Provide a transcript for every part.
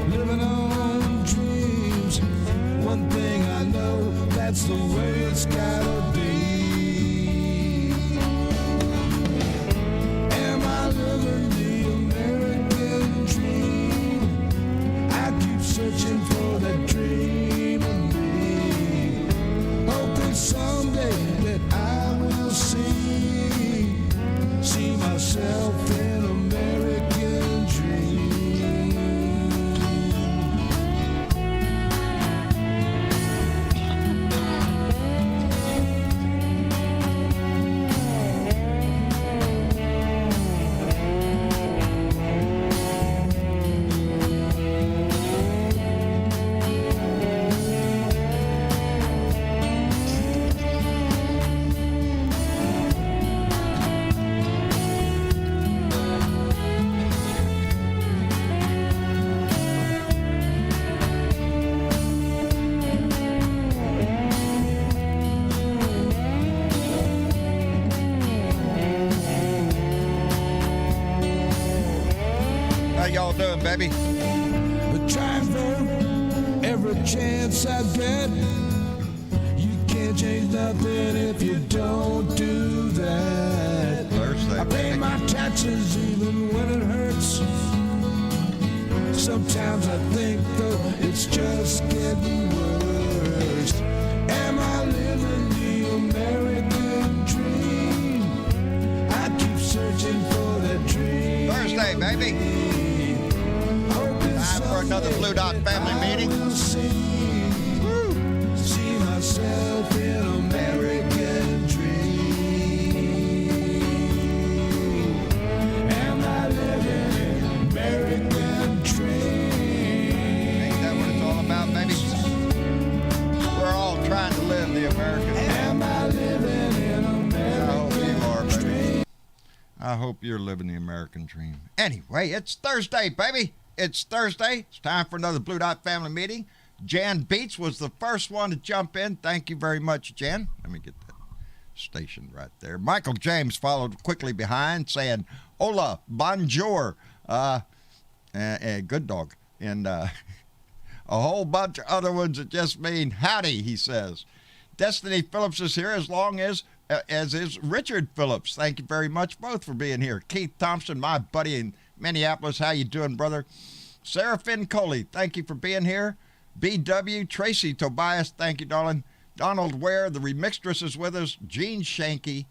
living on dreams. One thing I know, that's the way it's gotta be. Am I living the American dream? I keep searching for that dream of me. Hoping someday that I will see myself in American dream. How y'all doing, baby? But trying for every chance I get. You can't change nothing if you don't do that. Thursday, I pay baby. my taxes even when it hurts. Sometimes I think though it's just getting worse. Am I living the American dream? I keep searching for that dream. Thursday, baby. Time for another Blue Dot family meeting. See myself in American dream. Am I living in American dream? Ain't that what it's all about, baby? We're all trying to live the American dream. Am I living in I hope you are, American baby. dream? I hope you're living the American dream. Anyway, it's Thursday, baby. It's Thursday. It's time for another Blue Dot family meeting. Jan Beats was the first one to jump in. Thank you very much, Jan. Let me get that stationed right there. Michael James followed quickly behind, saying, "Hola, bonjour." Good dog. And a whole bunch of other ones that just mean howdy, he says. Destiny Phillips is here as is Richard Phillips. Thank you very much both for being here. Keith Thompson, my buddy in Minneapolis, how you doing, brother? Seraphin Coley, thank you for being here. BW, Tracy Tobias, thank you, darling. Donald Ware, the remixtress is with us. Gene Shanky,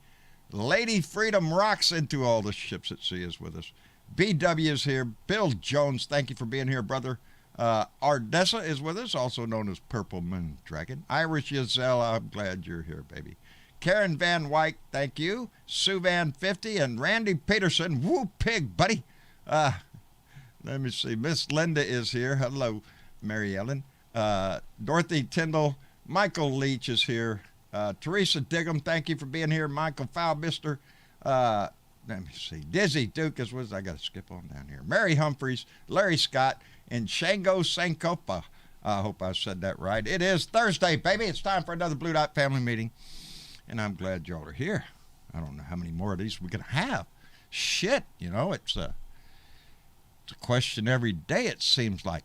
Lady Freedom rocks into all the ships at sea is with us. BW is here. Bill Jones, thank you for being here, brother. Ardessa is with us, also known as Purple Moon Dragon. Irish Yazelle, I'm glad you're here, baby. Karen Van Wyk, thank you. Sue Van 50 and Randy Peterson. Woo pig, buddy. Let me see. Miss Linda is here. Hello, Mary Ellen. Dorothy Tyndall. Michael Leach is here. Teresa Diggum, thank you for being here. Michael Foulbister. Let me see. Dizzy Duke is with us. I got to skip on down here. Mary Humphreys, Larry Scott, and Shango Sankopa. I hope I said that right. It is Thursday, baby. It's time for another Blue Dot family meeting. And I'm glad y'all are here. I don't know how many more of these we're going to have. Shit, you know, it's a question every day, it seems like.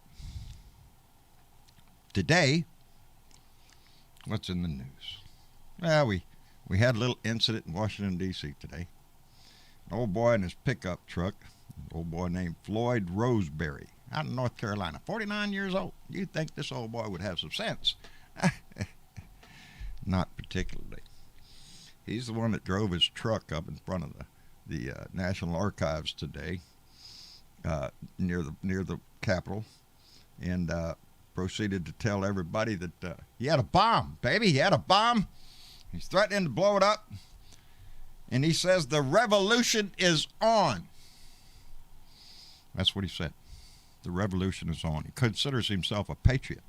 Today, what's in the news? Well, we had a little incident in Washington, D.C. today. An old boy in his pickup truck, an old boy named Floyd Roseberry, out in North Carolina, 49 years old. You'd think this old boy would have some sense. Not particularly. He's the one that drove his truck up in front of the National Archives today, near the Capitol, and proceeded to tell everybody that he had a bomb, baby. He had a bomb. He's threatening to blow it up, and he says the revolution is on. That's what he said. The revolution is on. He considers himself a patriot.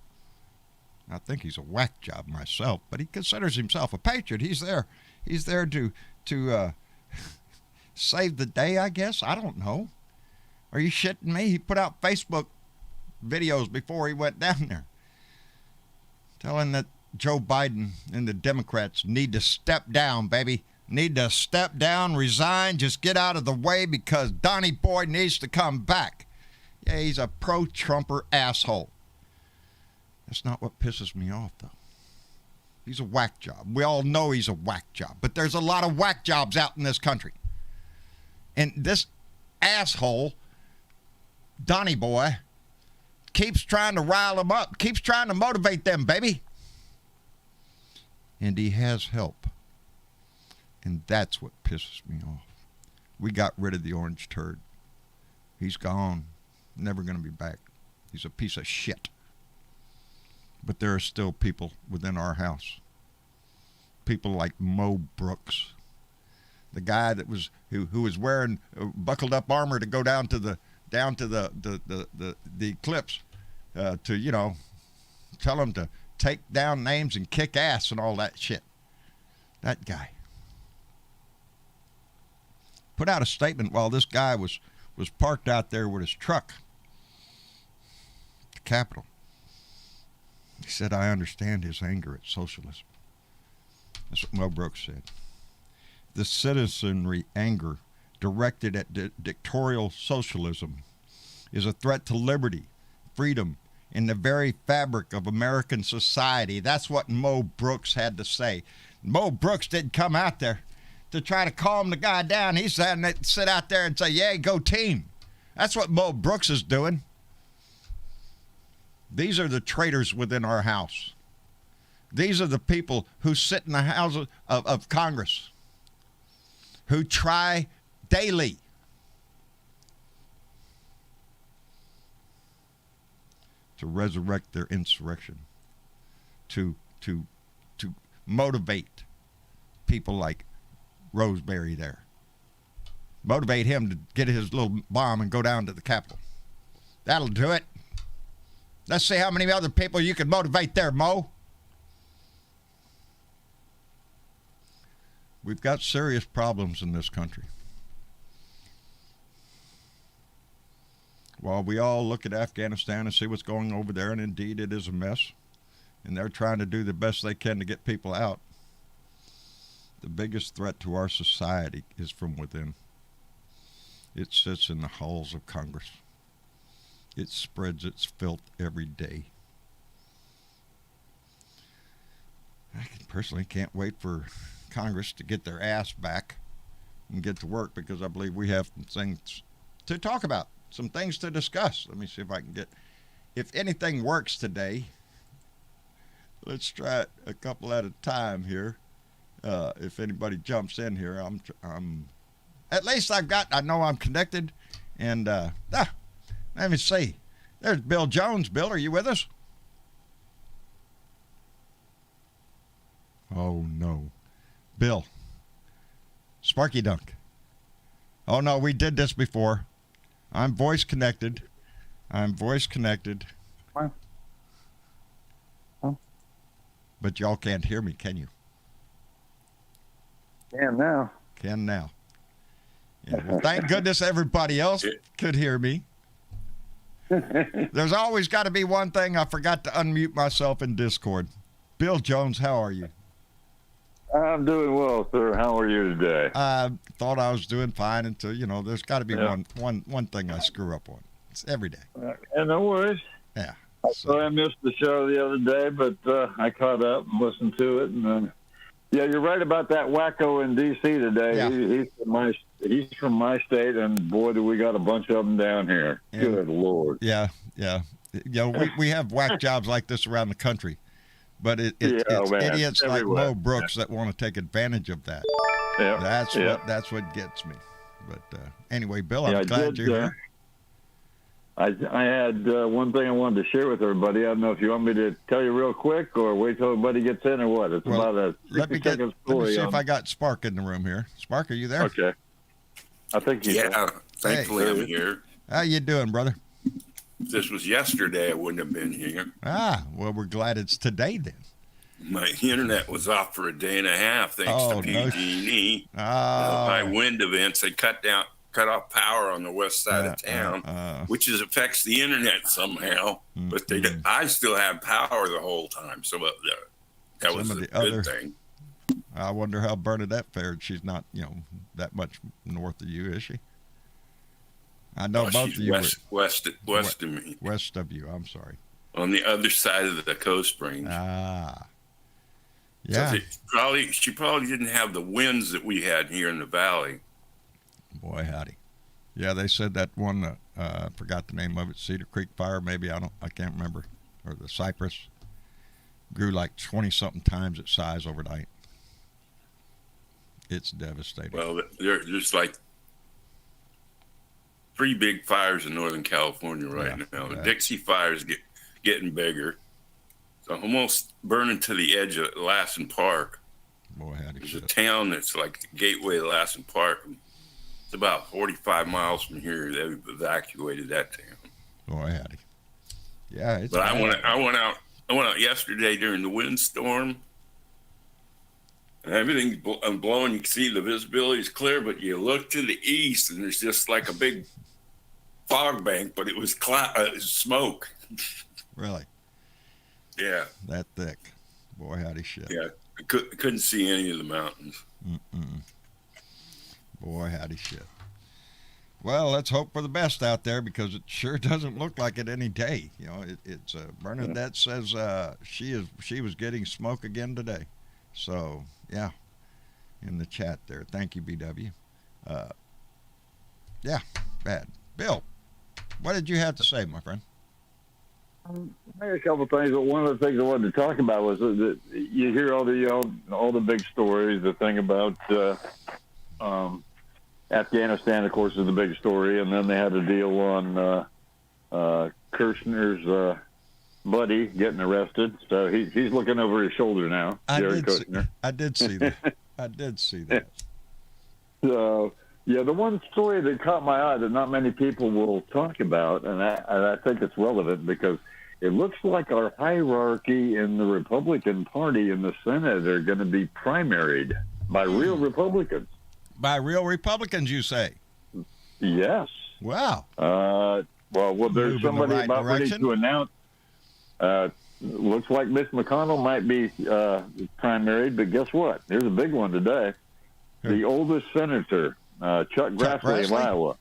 I think he's a whack job myself, but he considers himself a patriot. He's there to save the day, I guess. I don't know. Are you shitting me? He put out Facebook videos before he went down there, telling that Joe Biden and the Democrats need to step down, baby. Need to step down, resign, just get out of the way because Donnie Boy needs to come back. Yeah, he's a pro-Trumper asshole. That's not what pisses me off, though. He's a whack job. We all know he's a whack job. But there's a lot of whack jobs out in this country. And this asshole, Donnie boy, keeps trying to rile them up, keeps trying to motivate them, baby. And he has help. And that's what pisses me off. We got rid of the orange turd. He's gone. Never going to be back. He's a piece of shit. But there are still people within our house. People like Mo Brooks. The guy that was who was wearing buckled up armor to go down to the eclipse to, you know, tell them to take down names and kick ass and all that shit. That guy put out a statement while this guy was parked out there with his truck at the Capitol. He said, I understand his anger at socialism. That's what Mo Brooks said. The citizenry anger directed at dictatorial socialism is a threat to liberty, freedom, and the very fabric of American society. That's what Mo Brooks had to say. Mo Brooks didn't come out there to try to calm the guy down. He's having to sit out there and say, yeah, go team. That's what Mo Brooks is doing. These are the traitors within our house. These are the people who sit in the House of Congress, who try daily to resurrect their insurrection, to motivate people like Roseberry there. Motivate him to get his little bomb and go down to the Capitol. That'll do it. Let's see how many other people you can motivate there, Mo. We've got serious problems in this country. While we all look at Afghanistan and see what's going over there, and indeed it is a mess, and they're trying to do the best they can to get people out, the biggest threat to our society is from within. It sits in the halls of Congress. It spreads its filth every day. I personally can't wait for Congress to get their ass back and get to work, because I believe we have some things to talk about, some things to discuss. Let me see if I can get, if anything works today. Let's try it a couple at a time here. If anybody jumps in here, I'm at least I know I'm connected. And let me see. There's Bill Jones. Bill, are you with us? Oh no. Bill. Sparky Dunk. Oh no, we did this before. I'm voice connected. Huh? But y'all can't hear me, can you? Can now. Can now. Yeah, well, thank goodness everybody else could hear me. There's always got to be one thing. I forgot to unmute myself in Discord. Bill Jones, how are you? I'm doing well, sir. How are you today? I thought I was doing fine until, there's got to be one thing I screw up on. It's every day. And no worries. Yeah. So I missed the show the other day, but I caught up and listened to it. And yeah, you're right about that wacko in D.C. today. Yeah. He's from my state, and boy, do we got a bunch of them down here. And, good Lord. Yeah. We have whack jobs like this around the country, but it's idiots like Mo Brooks that want to take advantage of that. Yeah. That's what gets me. But anyway, Bill, I'm glad you're here. I had one thing I wanted to share with everybody. I don't know if you want me to tell you real quick or wait till everybody gets in or what. It's about a 60-second story. Let me see if I got Spark in the room here. Spark, are you there? Okay. I think you thankfully I'm here. How you doing, brother? If this was yesterday, I wouldn't have been here. Well, we're glad it's today then. My internet was off for a day and a half thanks to PG&E. High wind events. They cut off power on the west side of town, which affects the internet somehow. But I still have power the whole time, so that was a good thing. I wonder how Bernadette fared. She's not, that much north of you, is she? I know both she's of you west of me. West of you, I'm sorry. On the other side of the Coast Range. Ah. Yeah. So she probably didn't have the winds that we had here in the valley. Boy, howdy. Yeah, they said that one, I forgot the name of it, Cedar Creek Fire, maybe, I can't remember, or the cypress, grew like 20-something times its size overnight. It's devastating. Well, there's like 3 big fires in Northern California right now. The Dixie Fire's getting bigger. It's almost burning to the edge of Lassen Park. Boy, howdy. There's a town that's like the gateway to Lassen Park. It's about 45 miles from here. They've evacuated that town. Boy, howdy. Yeah, it's but bad. I went out yesterday during the windstorm. And everything's blowing. You can see the visibility is clear, but you look to the east and there's just like a big fog bank, but it was smoke. Really? Yeah. That thick. Boy, howdy shit. Yeah. Couldn't see any of the mountains. Mm-mm. Boy, howdy shit. Well, let's hope for the best out there because it sure doesn't look like it any day. You know, it's Bernadette says she was getting smoke again today. So, yeah, in the chat there. Thank you, BW. Yeah, bad. Bill, what did you have to say, my friend? I had a couple of things, but one of the things I wanted to talk about was that you hear all the big stories. The thing about Afghanistan, of course, is the big story, and then they had a deal on Kirshner's buddy getting arrested. So he's looking over his shoulder now. Jared Kushner. I did see that. I did see that. So, yeah, the one story that caught my eye that not many people will talk about, and I think it's relevant because it looks like our hierarchy in the Republican Party in the Senate are going to be primaried by real Republicans. By real Republicans, you say? Yes. Wow. Well, there's somebody about ready to announce. Looks like Mitch McConnell might be primaried, but guess what? There's a big one today. The oldest senator, Chuck Grassley of Iowa.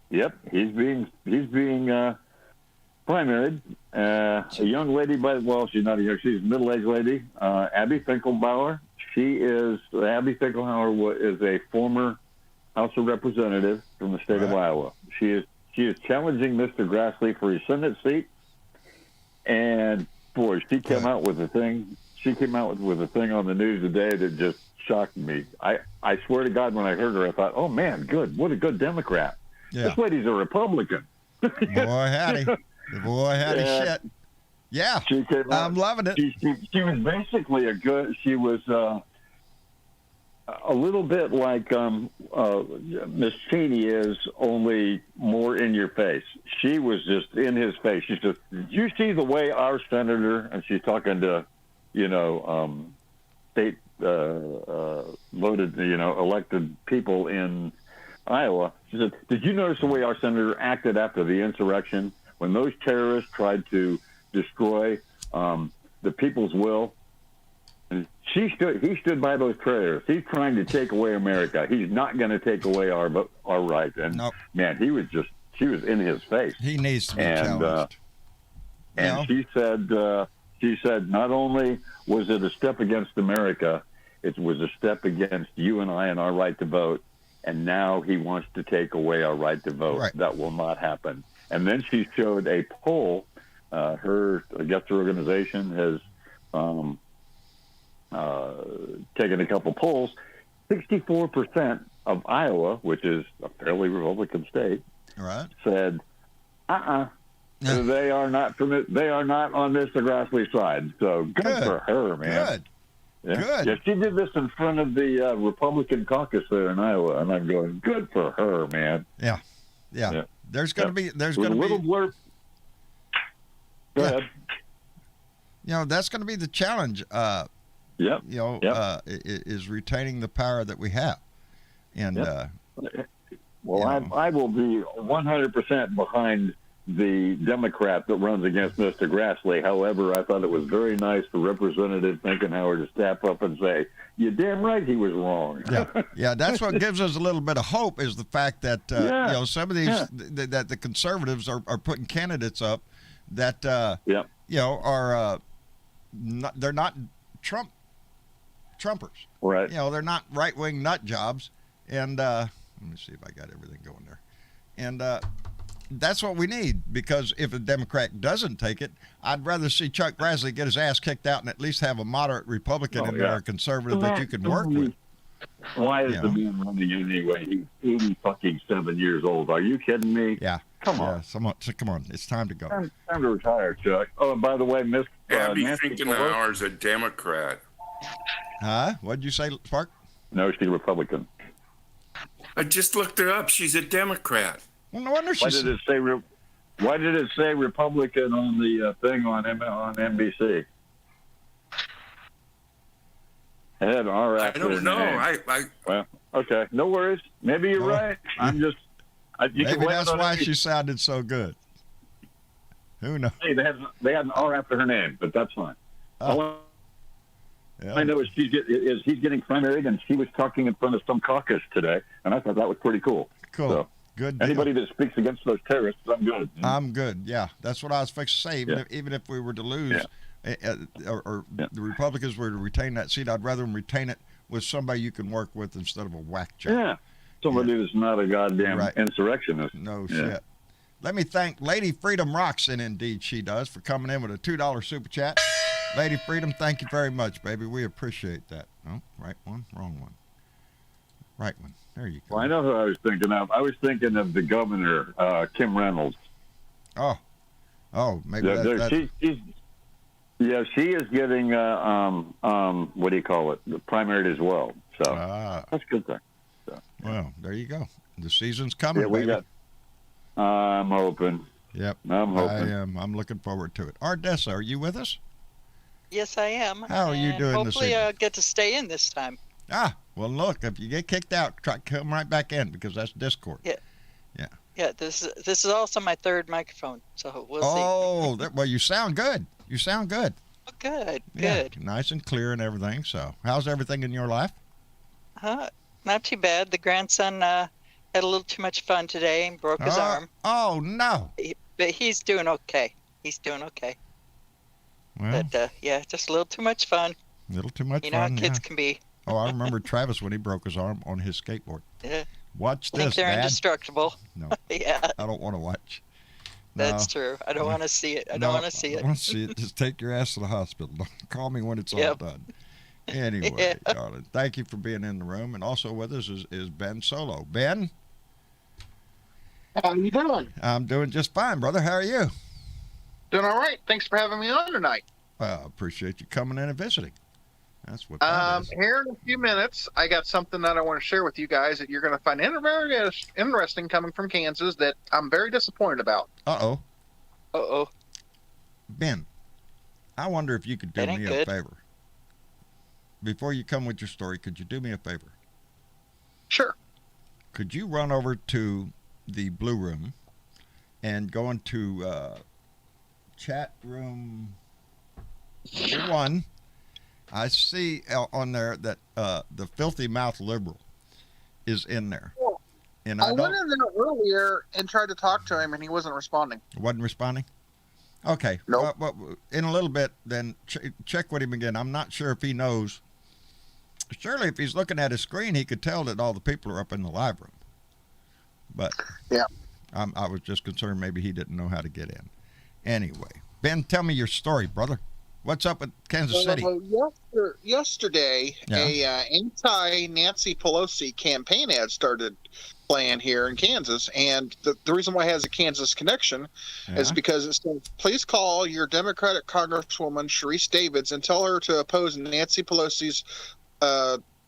Yep, he's being primaried. A young lady, she's not a young, she's a middle-aged lady, Abby Finkelbauer. Abby Finkelbauer is a former House of Representative from the state of Iowa. She is challenging Mr. Grassley for his Senate seat. And boy, she came out with a thing. She came out with a thing on the news today that just shocked me. I swear to God, when I heard her, I thought, "Oh man, good! What a good Democrat! Yeah. This lady's a Republican." Boy, howdy, shit! Yeah, I'm loving it. She was basically she was a little bit like Miss Cheney is, only more in your face. She was just in his face. She said, "Did you see the way our senator?" And she's talking to, state voted, elected people in Iowa. She said, "Did you notice the way our senator acted after the insurrection when those terrorists tried to destroy the people's will?" And he stood by those prayers. He's trying to take away America. He's not going to take away our rights. And man, she was in his face. He needs to be challenged. And she said, not only was it a step against America, it was a step against you and I and our right to vote. And now he wants to take away our right to vote. Right. That will not happen. And then she showed a poll. Her organization has taken a couple polls. 64% of Iowa, which is a fairly Republican state, said, they are not on Mr. Grassley's side. So good for her, man. Good. Yeah. Good. Yeah, she did this in front of the Republican caucus there in Iowa, and I'm going, good for her, man. Yeah. There's going to be a little blurb. Go ahead. That's going to be the challenge. Is retaining the power that we have. And I will be 100% behind the Democrat that runs against Mr. Grassley. However, I thought it was very nice for Representative Finkenauer to step up and say, "You're damn right, he was wrong." Yeah. That's what gives us a little bit of hope is the fact that some of these that the conservatives are putting candidates up that are they're not Trumpers, right? They're not right-wing nut jobs, and let me see if I got everything going there, and. That's what we need, because if a Democrat doesn't take it, I'd rather see Chuck Grassley get his ass kicked out and at least have a moderate Republican in there, a conservative that you can work with. Why is the man running anyway? He's 87 years old. Are you kidding me? Yeah. Come on. Come on. It's time to go. Time to retire, Chuck. Oh, and by the way, Miss Abby Finkenauer's a Democrat. Huh? What'd you say, Spark? No, she's a Republican. I just looked her up. She's a Democrat. Well, no wonder she's... Why did it say Republican on the thing on NBC? It had an R I after don't know. Well, okay, no worries. Maybe you're right. I'm just. Maybe that's why she sounded so good. Who knows? Hey, they had an R after her name, but that's fine. All I know is he's getting primaried, and she was talking in front of some caucus today, and I thought that was pretty cool. Cool. So, good deal. Anybody that speaks against those terrorists, I'm good. I'm good. Yeah, that's what I was fixing to say. Even if we were to lose, or the Republicans were to retain that seat, I'd rather them retain it with somebody you can work with instead of a whack job. Yeah, somebody that's not a goddamn insurrectionist. No shit. Let me thank Lady Freedom Rocks, and indeed she does, for coming in with a $2 super chat. Lady Freedom, thank you very much, baby. We appreciate that. Oh, right one, wrong one. Right one. There you go. Well, I know who I was thinking of. I was thinking of the governor, Kim Reynolds. Oh, maybe she is getting what do you call it? The primaried as well. So that's a good thing. So, well, there you go. The season's coming. Yeah, we baby. I'm hoping. Yep, I'm hoping. I am. I'm looking forward to it. Ardessa, are you with us? Yes, I am. How are you doing this evening? Hopefully I'll get to stay in this time. Well, look, if you get kicked out, come right back in, because that's Discord. Yeah, this is also my third microphone, so we'll see. Oh, well, you sound good. You sound good. Oh, good. Nice and clear and everything. So, how's everything in your life? Not too bad. The grandson had a little too much fun today and broke his arm. Oh, no. But he's doing okay. Well, but, just a little too much fun. A little too much fun, You know how kids can be. Oh, I remember Travis when he broke his arm on his skateboard. Yeah. Watch this, I think they're Dad. indestructible. No. Yeah. I don't want to watch. No. That's true. I don't want to see it. I don't want to see it. I don't want to see it. Just take your ass to the hospital. Don't call me when it's all done. Anyway, darling, thank you for being in the room. And also with us is Ben Solo. Ben? How you doing? I'm doing just fine, brother. How are you? Doing all right. Thanks for having me on tonight. Well, I appreciate you coming in and visiting. That's what that is. Here in a few minutes, I got something that I want to share with you guys that you're going to find very interesting coming from Kansas that I'm very disappointed about. Uh-oh. Ben, I wonder if you could do me a favor. Before you come with your story, could you do me a favor? Sure. Could you run over to the Blue Room and go into chat room 1? I see on there that the Filthy Mouth Liberal is in there. Yeah. And I went in there earlier and tried to talk to him, and he wasn't responding. Wasn't responding? Okay. Nope. Well, in a little bit, then check with him again. I'm not sure if he knows. Surely if he's looking at his screen, he could tell that all the people are up in the live room. But yeah, I was just concerned maybe he didn't know how to get in. Anyway, Ben, tell me your story, brother. What's up with Kansas City? Yesterday, a anti-Nancy Pelosi campaign ad started playing here in Kansas, and the reason why it has a Kansas connection is because it says, please call your Democratic Congresswoman Sharice Davids and tell her to oppose Nancy Pelosi's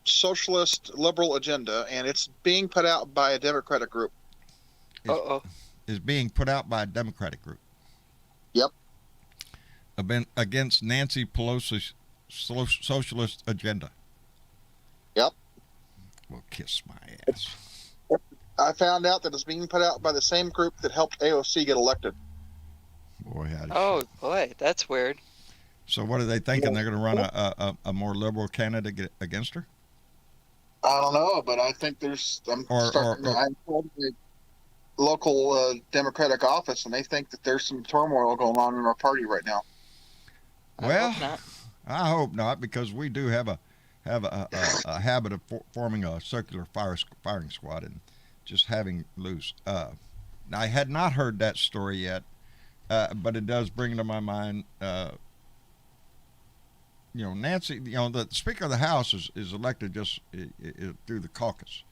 socialist liberal agenda, and it's being put out by a Democratic group. Is being put out by a Democratic group. Yep. Against Nancy Pelosi's socialist agenda. Yep. Well, kiss my ass. I found out that it's being put out by the same group that helped AOC get elected. boy, howdy. Oh, boy, that's weird. So what are they thinking? They're going to run a more liberal candidate against her? I don't know, but I think there's. I'm told the local Democratic office, and they think that there's some turmoil going on in our party right now. Well, I hope not, because we do have a habit of forming a circular firing squad and just having loose. Now, I had not heard that story yet, but it does bring to my mind. Nancy, the Speaker of the House is elected just through the caucus.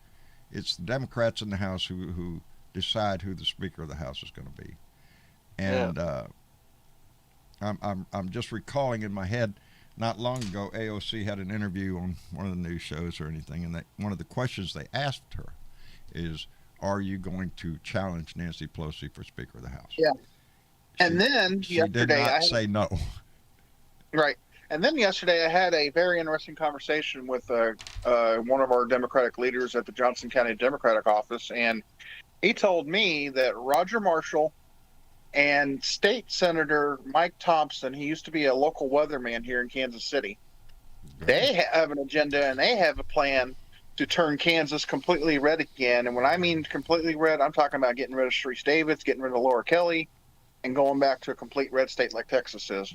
It's the Democrats in the House who decide who the Speaker of the House is going to be. And I'm just recalling in my head, not long ago, AOC had an interview on one of the news shows or anything, and one of the questions they asked her is, "Are you going to challenge Nancy Pelosi for Speaker of the House?" Yeah. And then she did not say no. Right. And then yesterday, I had a very interesting conversation with one of our Democratic leaders at the Johnson County Democratic office, and he told me that Roger Marshall and State Senator Mike Thompson, he used to be a local weatherman here in Kansas City, they have an agenda and they have a plan to turn Kansas completely red again. And when I mean completely red, I'm talking about getting rid of Sharice Davids, getting rid of Laura Kelly, and going back to a complete red state like Texas is.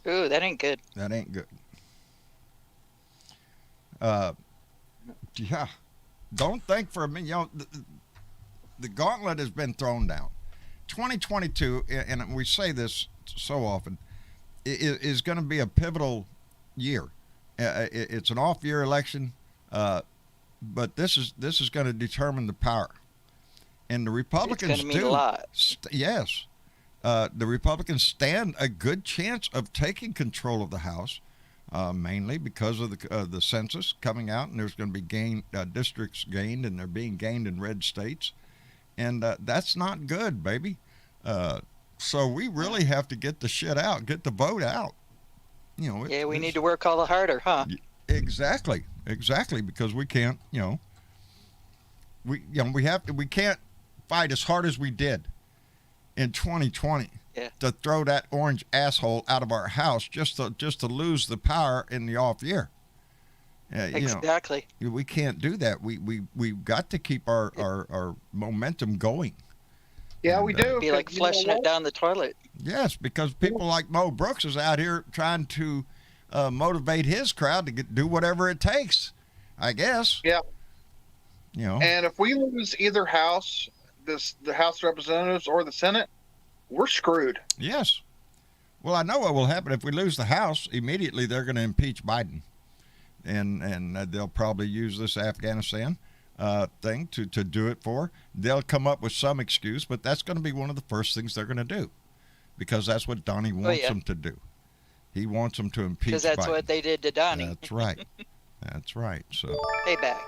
Ooh, that ain't good. That ain't good. Yeah. Don't think for a minute. The gauntlet has been thrown down. 2022, and we say this so often, is going to be a pivotal year. It's an off-year election, but this is going to determine the power. And the Republicans it's going to mean a lot. Yes. The Republicans stand a good chance of taking control of the House, mainly because of the census coming out, and there's going to be districts gained, and they're being gained in red states, and that's not good, baby. So we really have to get the shit out, get the vote out. We need to work all the harder, huh? Exactly, because we can't, we can't fight as hard as we did in 2020 to throw that orange asshole out of our house just to lose the power in the off year. Exactly. We can't do that. We've got to keep our momentum going. Yeah, we do. Be like flushing it down the toilet. Yes, because people like Mo Brooks is out here trying to motivate his crowd to do whatever it takes, I guess. Yeah. And if we lose either house, the House of Representatives or the Senate, we're screwed. Yes. Well, I know what will happen if we lose the House. Immediately, they're going to impeach Biden, and they'll probably use this Afghanistan thing to do it for. They'll come up with some excuse, but that's going to be one of the first things they're going to do, because that's what Donnie wants them to do. He wants them to impeach Biden. Because that's what they did to Donnie. That's right. That's right. So payback.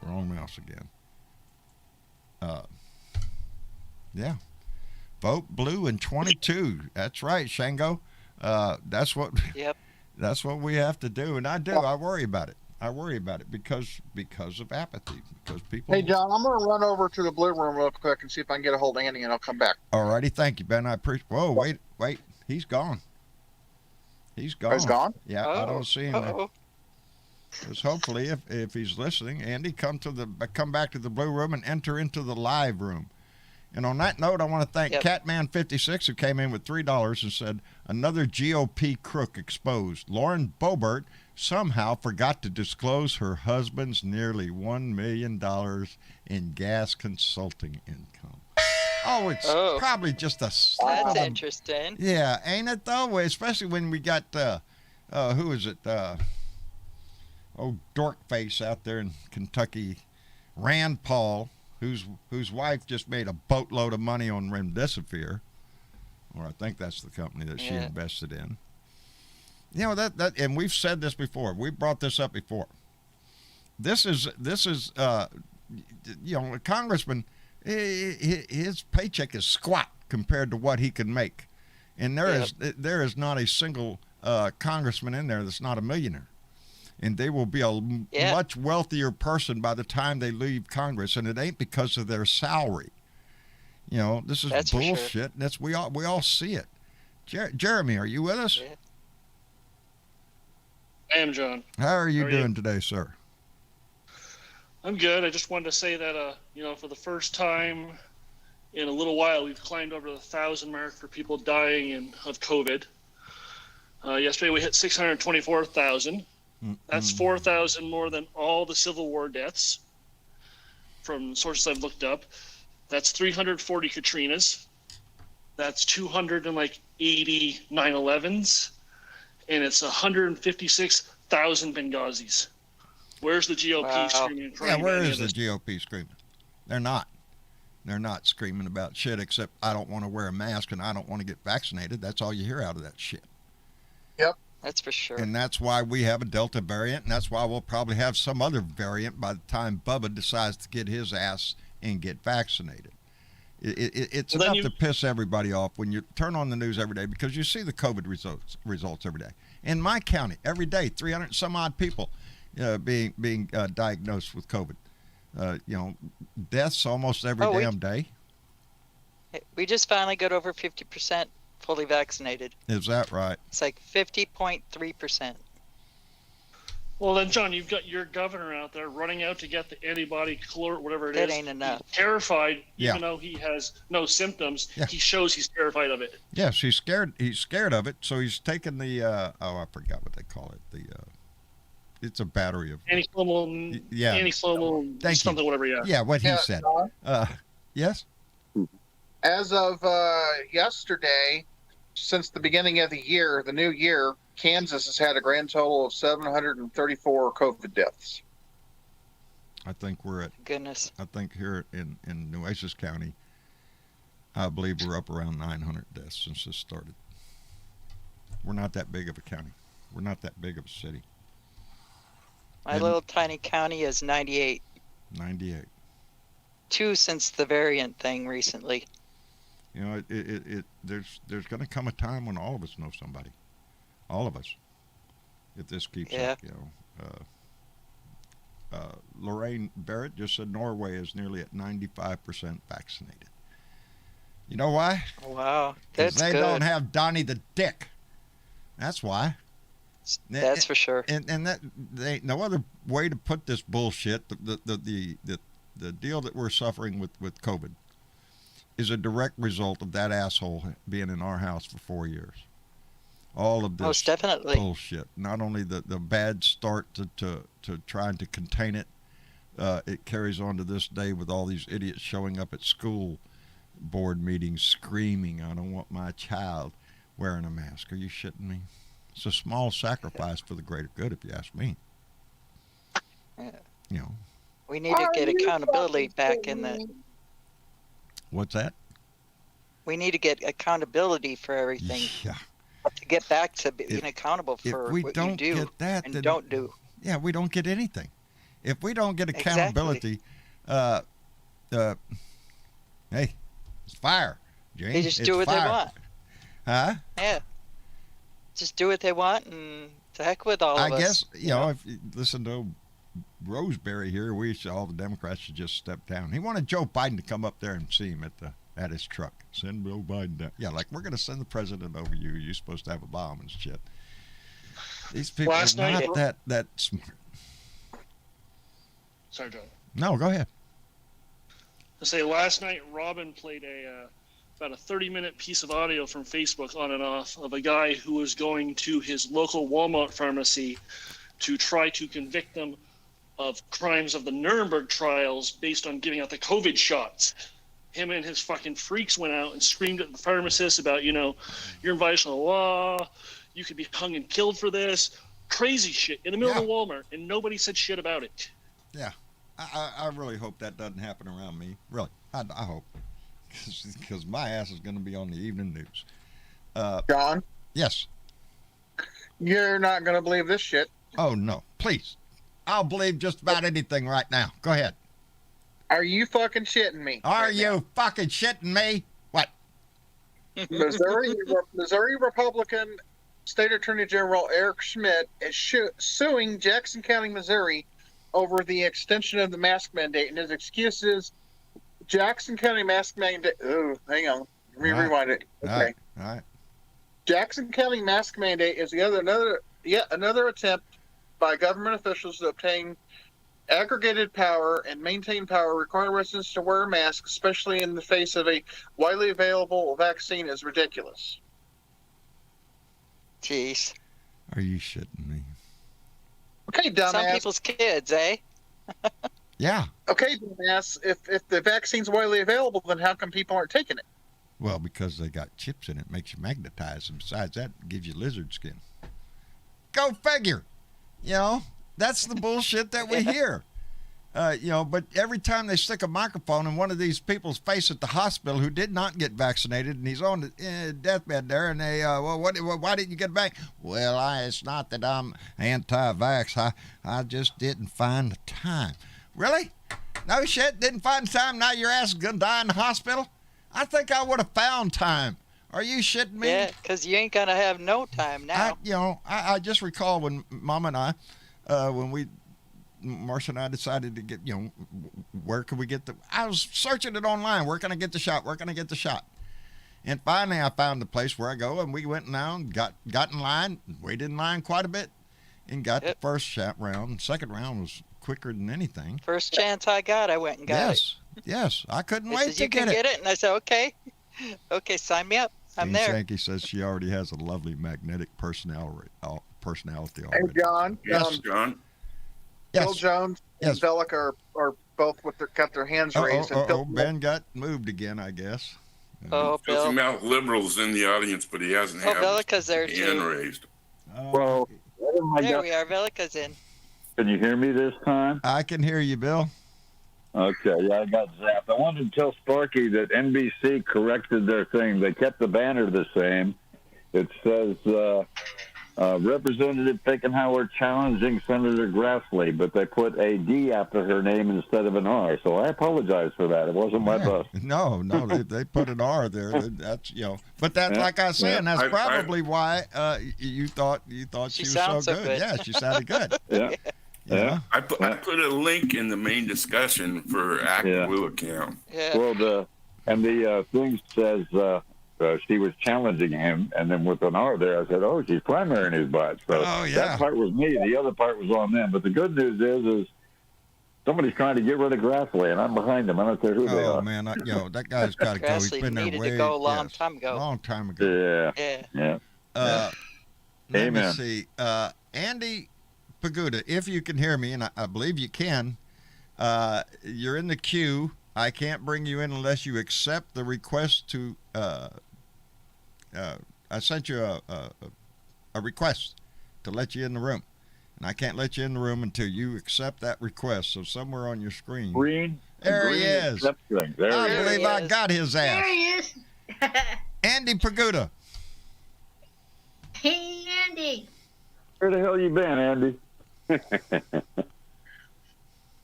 Wrong mouse again. Yeah. Vote blue in 22. That's right, Shango. That's what. Yep. That's what we have to do, and I do. I worry about it. because of apathy. Because people. Hey, John, I'm going to run over to the blue room real quick and see if I can get a hold of Andy, and I'll come back. All righty, thank you, Ben. I appreciate. Whoa, wait, he's gone. He's gone. He's gone? Yeah, I don't see him. Uh-oh. Because hopefully, if he's listening, Andy, come back to the blue room and enter into the live room. And on that note, I want to thank Catman56, who came in with $3 and said, another GOP crook exposed. Lauren Boebert somehow forgot to disclose her husband's nearly $1 million in gas consulting income. Oh, it's probably just a slip. That's interesting. Yeah, ain't it though? Especially when we got, who is it? Dorkface out there in Kentucky, Rand Paul, whose wife just made a boatload of money on remdesivir, or I think that's the company that she invested in. You know that, and we've said this before. We brought this up before. This is a congressman. His paycheck is squat compared to what he can make, and there is not a single congressman in there that's not a millionaire. And they will be a much wealthier person by the time they leave Congress, and it ain't because of their salary. You know, this is That's for sure. bullshit. That's we all see it. Jeremy, are you with us? Yeah. I am, John. How are you doing today, sir? I'm good. I just wanted to say that, for the first time in a little while, we've climbed over the 1,000 mark for people dying of COVID. Yesterday, we hit 624,000. That's 4,000 more than all the Civil War deaths from sources I've looked up. That's 340 Katrinas. That's 280 9/11s. And it's 156,000 Benghazis. Where's the GOP screaming and crying? Yeah, where is the GOP screaming? They're not. They're not screaming about shit except I don't want to wear a mask and I don't want to get vaccinated. That's all you hear out of that shit. Yep. That's for sure. And that's why we have a Delta variant, and that's why we'll probably have some other variant by the time Bubba decides to get his ass and get vaccinated. It's enough to piss everybody off when you turn on the news every day because you see the COVID results every day. In my county, every day, 300 some odd people being diagnosed with COVID. Deaths almost every damn day. We just finally got over 50% fully vaccinated. Is that right? It's like 50.3%. Well, then, John, you've got your governor out there running out to get the antibody caloric, whatever it is. That ain't enough. He's terrified, even though he has no symptoms. Yeah. He shows he's terrified of it. Yes, he's scared. He's scared of it, so he's taken the I forgot what they call it. It's a battery of anti-clonal, something, whatever. Yeah, what he said. Yes. As of yesterday, since the beginning of the year, the new year, Kansas has had a grand total of 734 COVID deaths. I think we're at. Goodness. I think here in Nueces County, I believe we're up around 900 deaths since this started. We're not that big of a county. We're not that big of a city. My little tiny county is 98. 98. 2 since the variant thing recently. You know, there's going to come a time when all of us know somebody. All of us. If this keeps up, Lorraine Barrett just said Norway is nearly at 95% vaccinated. You know why? Wow, that's good. Because they don't have Donnie the Dick. That's why. That's for sure. And that they ain't no other way to put this bullshit. The deal that we're suffering with COVID is a direct result of that asshole being in our house for 4 years. All of this most definitely bullshit. Not only the bad start to trying to contain it, it carries on to this day with all these idiots showing up at school board meetings screaming, I don't want my child wearing a mask. Are you shitting me? It's a small sacrifice for the greater good, if you ask me. Yeah. You know. We need to get accountability back in the... What's that? We need to get accountability for everything. Yeah. To get back to being accountable for what you do get that, and then, don't do. Yeah, we don't get anything. If we don't get accountability, hey, it's fire, James. They just do what they want. Huh? Yeah. Just do what they want and to heck with all of us. I guess, you know, if you listen to Roseberry here, all the Democrats should just step down. He wanted Joe Biden to come up there and see him at his truck. Send Joe Biden down. Yeah, like, we're going to send the president over you. You're supposed to have a bomb and shit. These people are not that smart. Sorry, John. No, go ahead. To say last night, Robin played about a 30-minute piece of audio from Facebook on and off of a guy who was going to his local Walmart pharmacy to try to convict them of crimes of the Nuremberg trials based on giving out the COVID shots. Him and his fucking freaks went out and screamed at the pharmacist about, you're in violation of the law, you could be hung and killed for this. Crazy shit in the middle of the Walmart, and nobody said shit about it. Yeah. I really hope that doesn't happen around me. Really. I hope. Because my ass is going to be on the evening news. John? Yes. You're not going to believe this shit. Oh, no. Please. I'll believe just about anything right now. Go ahead. Are you fucking shitting me? Are you fucking shitting me? What? Missouri Republican State Attorney General Eric Schmidt is suing Jackson County, Missouri over the extension of the mask mandate, and his excuse is Jackson County mask mandate. Oh, hang on. Let me rewind it. Okay. All right. Jackson County mask mandate is yet another attempt by government officials to obtain aggregated power and maintain power, requiring residents to wear a mask, especially in the face of a widely available vaccine, is ridiculous. Jeez. Are you shitting me? Okay, dumbass. Some people's kids, eh? Yeah. Okay, dumbass. If the vaccine's widely available, then how come people aren't taking it? Well, because they got chips in it, makes you magnetize, and besides that, it gives you lizard skin. Go figure. You know, that's the bullshit that we hear. But every time they stick a microphone in one of these people's face at the hospital who did not get vaccinated, and he's on the deathbed there, and they, why didn't you get back? Well, it's not that I'm anti-vax. I just didn't find the time. Really? No shit, didn't find the time. Now your ass is gonna die in the hospital? I think I would have found time. Are you shitting me? Yeah, because you ain't gonna have no time now. I just recall when Mama and I, Marcia and I decided to get, where could we get I was searching it online. Where can I get the shot? Where can I get the shot? And finally I found the place where I go, and we went down, got in line, waited in line quite a bit, and got the first shot round. Second round was quicker than anything. First chance I got, I went and got it. Yes. I couldn't wait to you can get it. And I said, okay, sign me up. I'm there. Sankey says she already has a lovely magnetic personality already. Hey, John. Yes, John. Bill Jones and Velick are both got their hands raised. Ben got moved again, I guess. Oh, Bill. Filthy mouth liberals in the audience, but he hasn't had Velica's there his hand too. raised. Well, There we are. Velica's in. Can you hear me this time? I can hear you, Bill. Okay, yeah, I got zapped. I wanted to tell Sparky that NBC corrected their thing. They kept the banner the same. It says Representative Fickenhauer challenging Senator Grassley, but they put a D after her name instead of an R. So I apologize for that. It wasn't my bust. No, they put an R there. That's but that's like I was saying. That's probably why you thought she was so good. Yeah, she sounded good. Yeah. I put a link in the main discussion for ActBlue account. Yeah. Well, the thing says she was challenging him, and then with an R there, I said, "Oh, she's primarying his butt." So that part was me. The other part was on them. But the good news is somebody's trying to get rid of Grassley, and I'm behind them. I don't care who they are. Oh man, that guy's got to go. He's been there needed to go a long time ago. Long time ago. Yeah. Let me see. Andy Paguda, if you can hear me, and I believe you can, you're in the queue. I can't bring you in unless you accept the request to. I sent you a request to let you in the room, and I can't let you in the room until you accept that request. So somewhere on your screen, there he is. I believe I got his ass. There he is. Andy Paguda. Hey, Andy. Where the hell you been, Andy?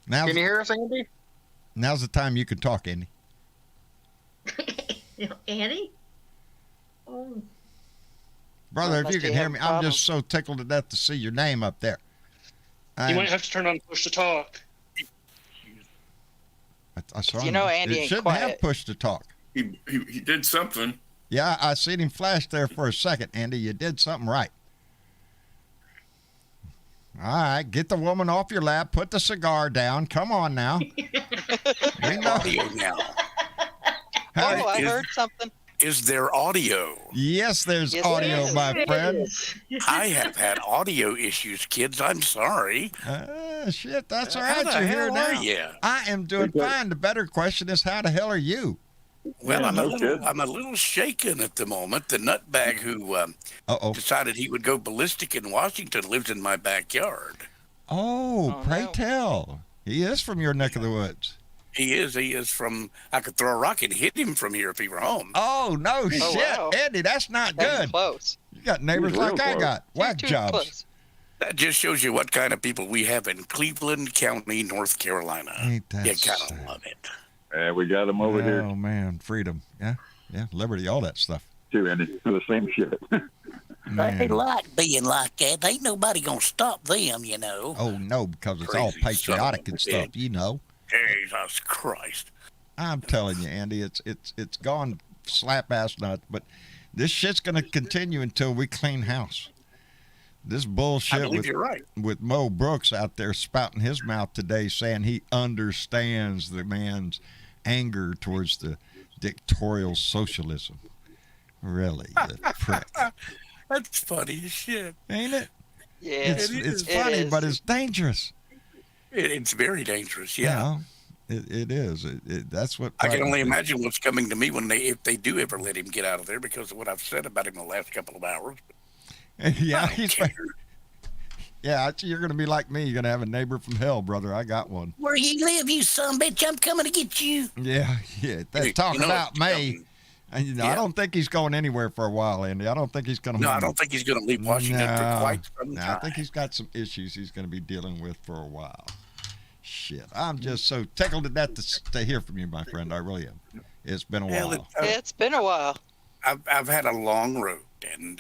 Now, can you hear us, Andy? Now's the time you can talk, Andy. Andy? Oh. Brother, if you can hear me, I'm just so tickled to death to see your name up there. You might have to turn on push to talk. I saw him. Andy it shouldn't have push to talk. He did something. Yeah, I seen him flash there for a second, Andy. You did something right. All right, get the woman off your lap. Put the cigar down. Come on now. We know audio now. I heard something. Is there audio? Yes, there's audio, my friend. I have had audio issues, kids. I'm sorry. Shit, that's all right. You're here now. I am doing fine. The better question is, how the hell are you? Well, I'm a little shaken at the moment. The nutbag who decided he would go ballistic in Washington lives in my backyard. Pray tell. He is from your neck of the woods. He is from, I could throw a rock and hit him from here if he were home. Oh, no shit. Wow. Andy, that's not good. Close. You got neighbors like I got. Whack jobs. Close. That just shows you what kind of people we have in Cleveland County, North Carolina. Ain't that you gotta love it. We got them over here. Oh, man. Freedom. Yeah. Liberty, all that stuff. Too, Andy. The same shit. They like being like that. Ain't nobody gonna stop them, you know. Oh, no, because it's all patriotic and stuff, you know. Jesus Christ. I'm telling you, Andy, it's gone slap ass nuts. But this shit's going to continue until we clean house. This bullshit with Mo Brooks out there spouting his mouth today, saying he understands the man's anger towards the dictatorial socialism. Really, the prick. That's funny as shit, ain't it? Yeah, it's funny, but it's dangerous. It's very dangerous. Yeah, it is. That's what I can only imagine what's coming to me if they do ever let him get out of there because of what I've said about him the last couple of hours. Yeah, you're going to be like me. You're going to have a neighbor from hell, brother. I got one. Where you live, you son bitch? I'm coming to get you. Yeah. They're talking about me. And, I don't think he's going anywhere for a while, Andy. I don't think he's going to. No, I don't think he's going to leave Washington for quite some time. I think he's got some issues he's going to be dealing with for a while. Shit, I'm just so tickled to death to hear from you, my friend. I really am. It's been a while. It's been a while. I've had a long road, and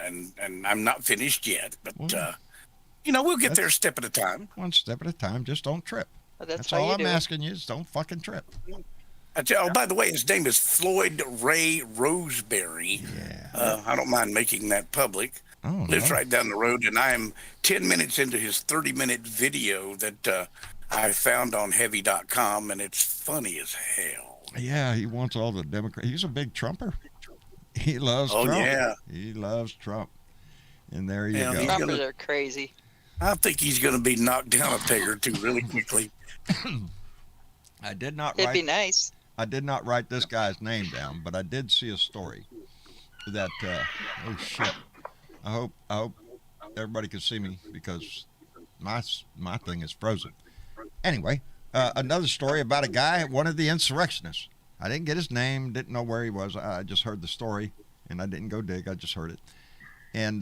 I'm not finished yet. But we'll get there a step at a time. One step at a time. Just don't trip. Well, that's all I'm asking you. Just don't fucking trip. By the way, his name is Floyd Ray Roseberry. Yeah. I don't mind making that public. Oh, Lives right down the road, and I'm 10 minutes into his 30-minute video that I found on heavy.com, and it's funny as hell. Yeah, he wants all the Democrats. He's a big Trumper. He loves Trump. Yeah. He loves Trump. And there you go. Trumpers are crazy. I think he's going to be knocked down a peg or two really quickly. I did not It'd be nice. I did not write this guy's name down, but I did see a story that oh shit. I hope everybody can see me because my thing is frozen. Anyway, another story about a guy, one of the insurrectionists. I didn't get his name, didn't know where he was. I just heard the story, and I didn't go dig. I just heard it. And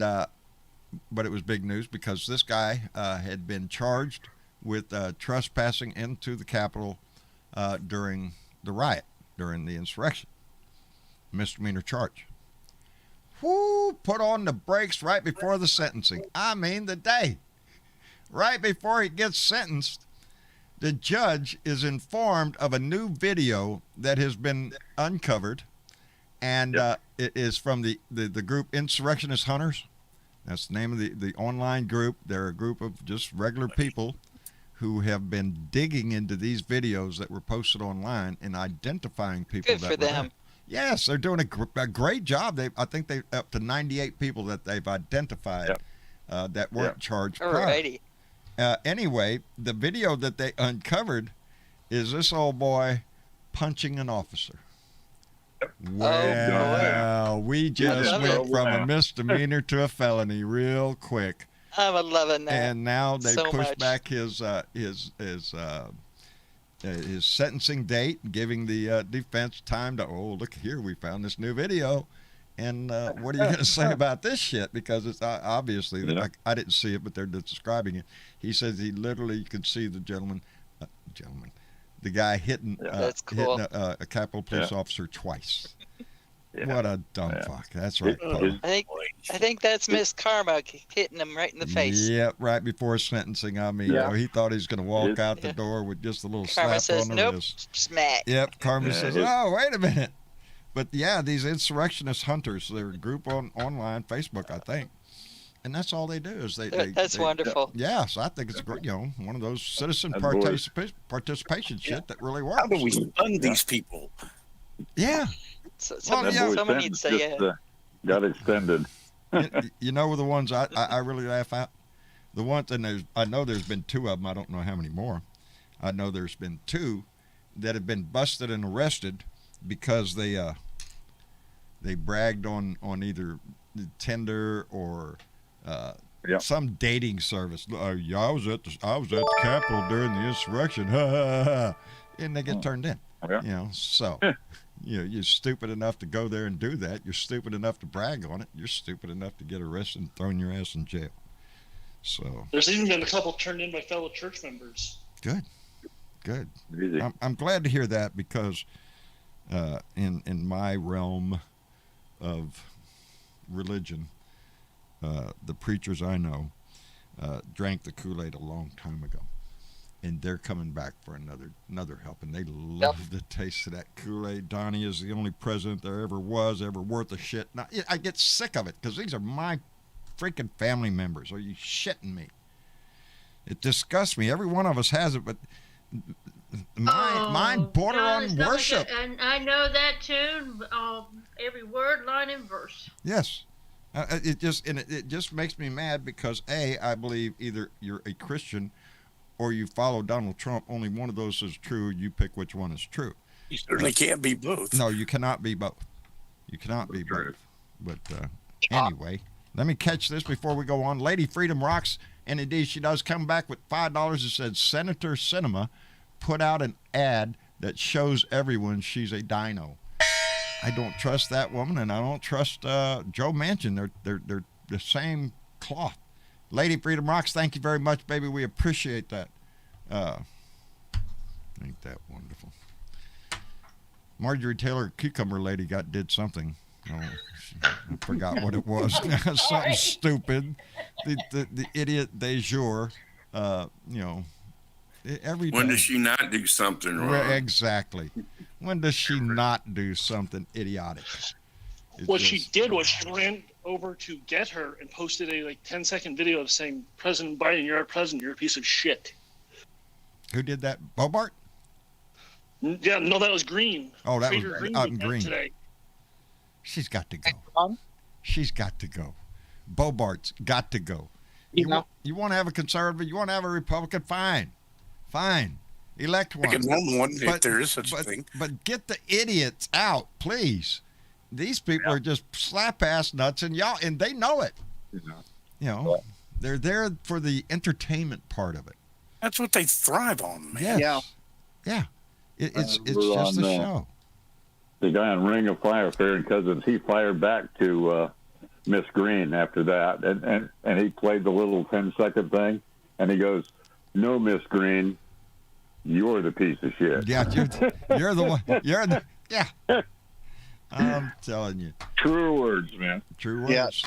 but it was big news because this guy had been charged with trespassing into the Capitol during the riot, during the insurrection. Misdemeanor charge. Whoo, put on the brakes right before the sentencing. I mean the day. Right before he gets sentenced, the judge is informed of a new video that has been uncovered, and it is from the group Insurrectionist Hunters. That's the name of the online group. They're a group of just regular people who have been digging into these videos that were posted online and identifying people. Good for them. Yes, they're doing a great job. I think they up to 98 people that they've identified that weren't charged prior. Alrighty. Anyway, the video that they uncovered is this old boy punching an officer. Well, we just went from a misdemeanor to a felony real quick. I'm loving that. And now they so pushed much. back his sentencing date, giving the defense time to, look here, we found this new video. And what are you going to say about this shit? Because it's obviously, I didn't see it, but they're describing it. He says he literally could see the the guy hitting, That's cool. hitting a Capitol police officer twice. What a dumb fuck. That's right, Paul. I think that's Miss Karma hitting him right in the face. Yep, right before sentencing. I mean, he thought he was going to walk out the door with just a little Karma slap says, on the nope, wrist. smack. Yep, Karma says, oh, wait a minute. But these insurrectionist hunters, they're a group online, Facebook, I think. And that's all they do is That's wonderful. Yeah, so I think it's great, one of those citizen participation shit that really works. How do we fund these people? Yeah. Someone needs to say got extended. You know the ones I really laugh at? The ones, and I know there's been two of them. I don't know how many more. I know there's been two that have been busted and arrested because they bragged on either Tinder or some dating service. I was at the Capitol during the insurrection, and they get turned in. So you're stupid enough to go there and do that. You're stupid enough to brag on it. You're stupid enough to get arrested and thrown your ass in jail. So there's even been a couple turned in by fellow church members. Good. I'm glad to hear that because in my realm of religion, the preachers I know drank the Kool-Aid a long time ago. and they're coming back for another helping. They love the taste of that Kool-Aid. Donnie is the only president there ever was, ever worth a shit. Now, I get sick of it because these are my freaking family members. Are you shitting me? It disgusts me. Every one of us has it, but mine border on worship. And I know that tune, every word, line, and verse. Yes. It just makes me mad because I believe either you're a Christian or you follow Donald Trump. Only one of those is true. You pick which one is true. You certainly can't be both. No, you cannot be both. You cannot be both. But anyway, let me catch this before we go on. Lady Freedom rocks, and indeed she does come back with $5. It said Senator Sinema put out an ad that shows everyone she's a dino. I don't trust that woman, and I don't trust Joe Manchin. They're the same cloth. Lady Freedom rocks, thank you very much, baby. We appreciate that. Ain't that wonderful? Marjorie Taylor Cucumber Lady did something. Oh, I forgot what it was. Something stupid. The idiot de jour. Every day. When does she not do something wrong? Exactly. When does she not do something idiotic? She did was she ran over to get her and posted a 10-second video of saying, President Biden, you're our president, you're a piece of shit. Who did that? Bobart? Yeah, no, that was Green. Oh, that Trader was Green. Today. She's got to go. She's got to go. Bobart's got to go. You want to have a conservative? You want to have a Republican? Fine. Elect one. If there is such a thing. But get the idiots out, please. These people are just slap-ass nuts, and they know it. They're there for the entertainment part of it. That's what they thrive on, man. Yes. Yeah. It's just a show. The guy on Ring of Fire, Farron Cousins, he fired back to Miss Green after that, and he played the little 10-second thing, and he goes, "No, Miss Green, you're the piece of shit." Yeah, you're the one. Yeah. I'm telling you. True words, man. True words.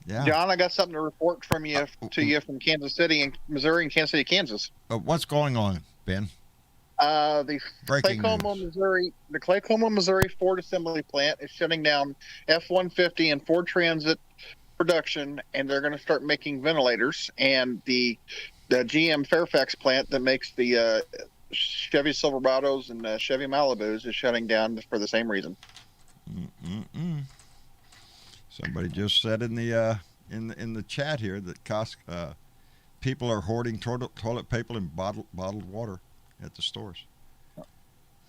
Yeah. John, I got something to report from you from Kansas City and Missouri and Kansas City, Kansas. What's going on, Ben? The Claycoma, Missouri Ford assembly plant is shutting down F-150 and Ford Transit production, and they're going to start making ventilators. And the GM Fairfax plant that makes the Chevy Silverados and Chevy Malibus is shutting down for the same reason. Somebody just said in the chat here that people are hoarding toilet paper and bottled water at the stores.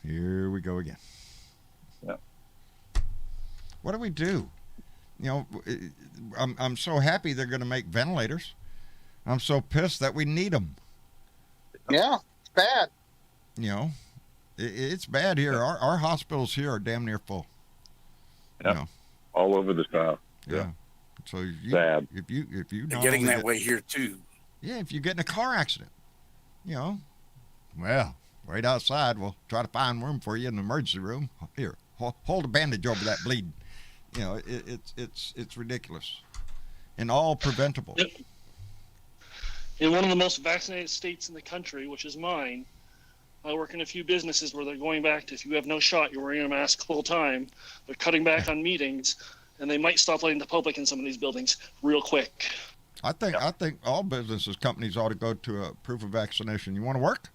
Here we go again. Yep. What do we do? I'm so happy they're going to make ventilators. I'm so pissed that we need them. Yeah, it's bad. It's bad here. Our hospitals here are damn near full. Yeah, all over the South. Yeah. So sad. If you they're getting that way here too. Yeah, if you get in a car accident, well, right outside, we'll try to find room for you in the emergency room. Here, hold a bandage over that bleeding. It's ridiculous, and all preventable. In one of the most vaccinated states in the country, which is mine, I work in a few businesses where they're going back to, if you have no shot, you're wearing a mask full time. They're cutting back on meetings, and they might stop letting the public in some of these buildings real quick. I think all businesses, companies ought to go to a proof of vaccination. You want to work?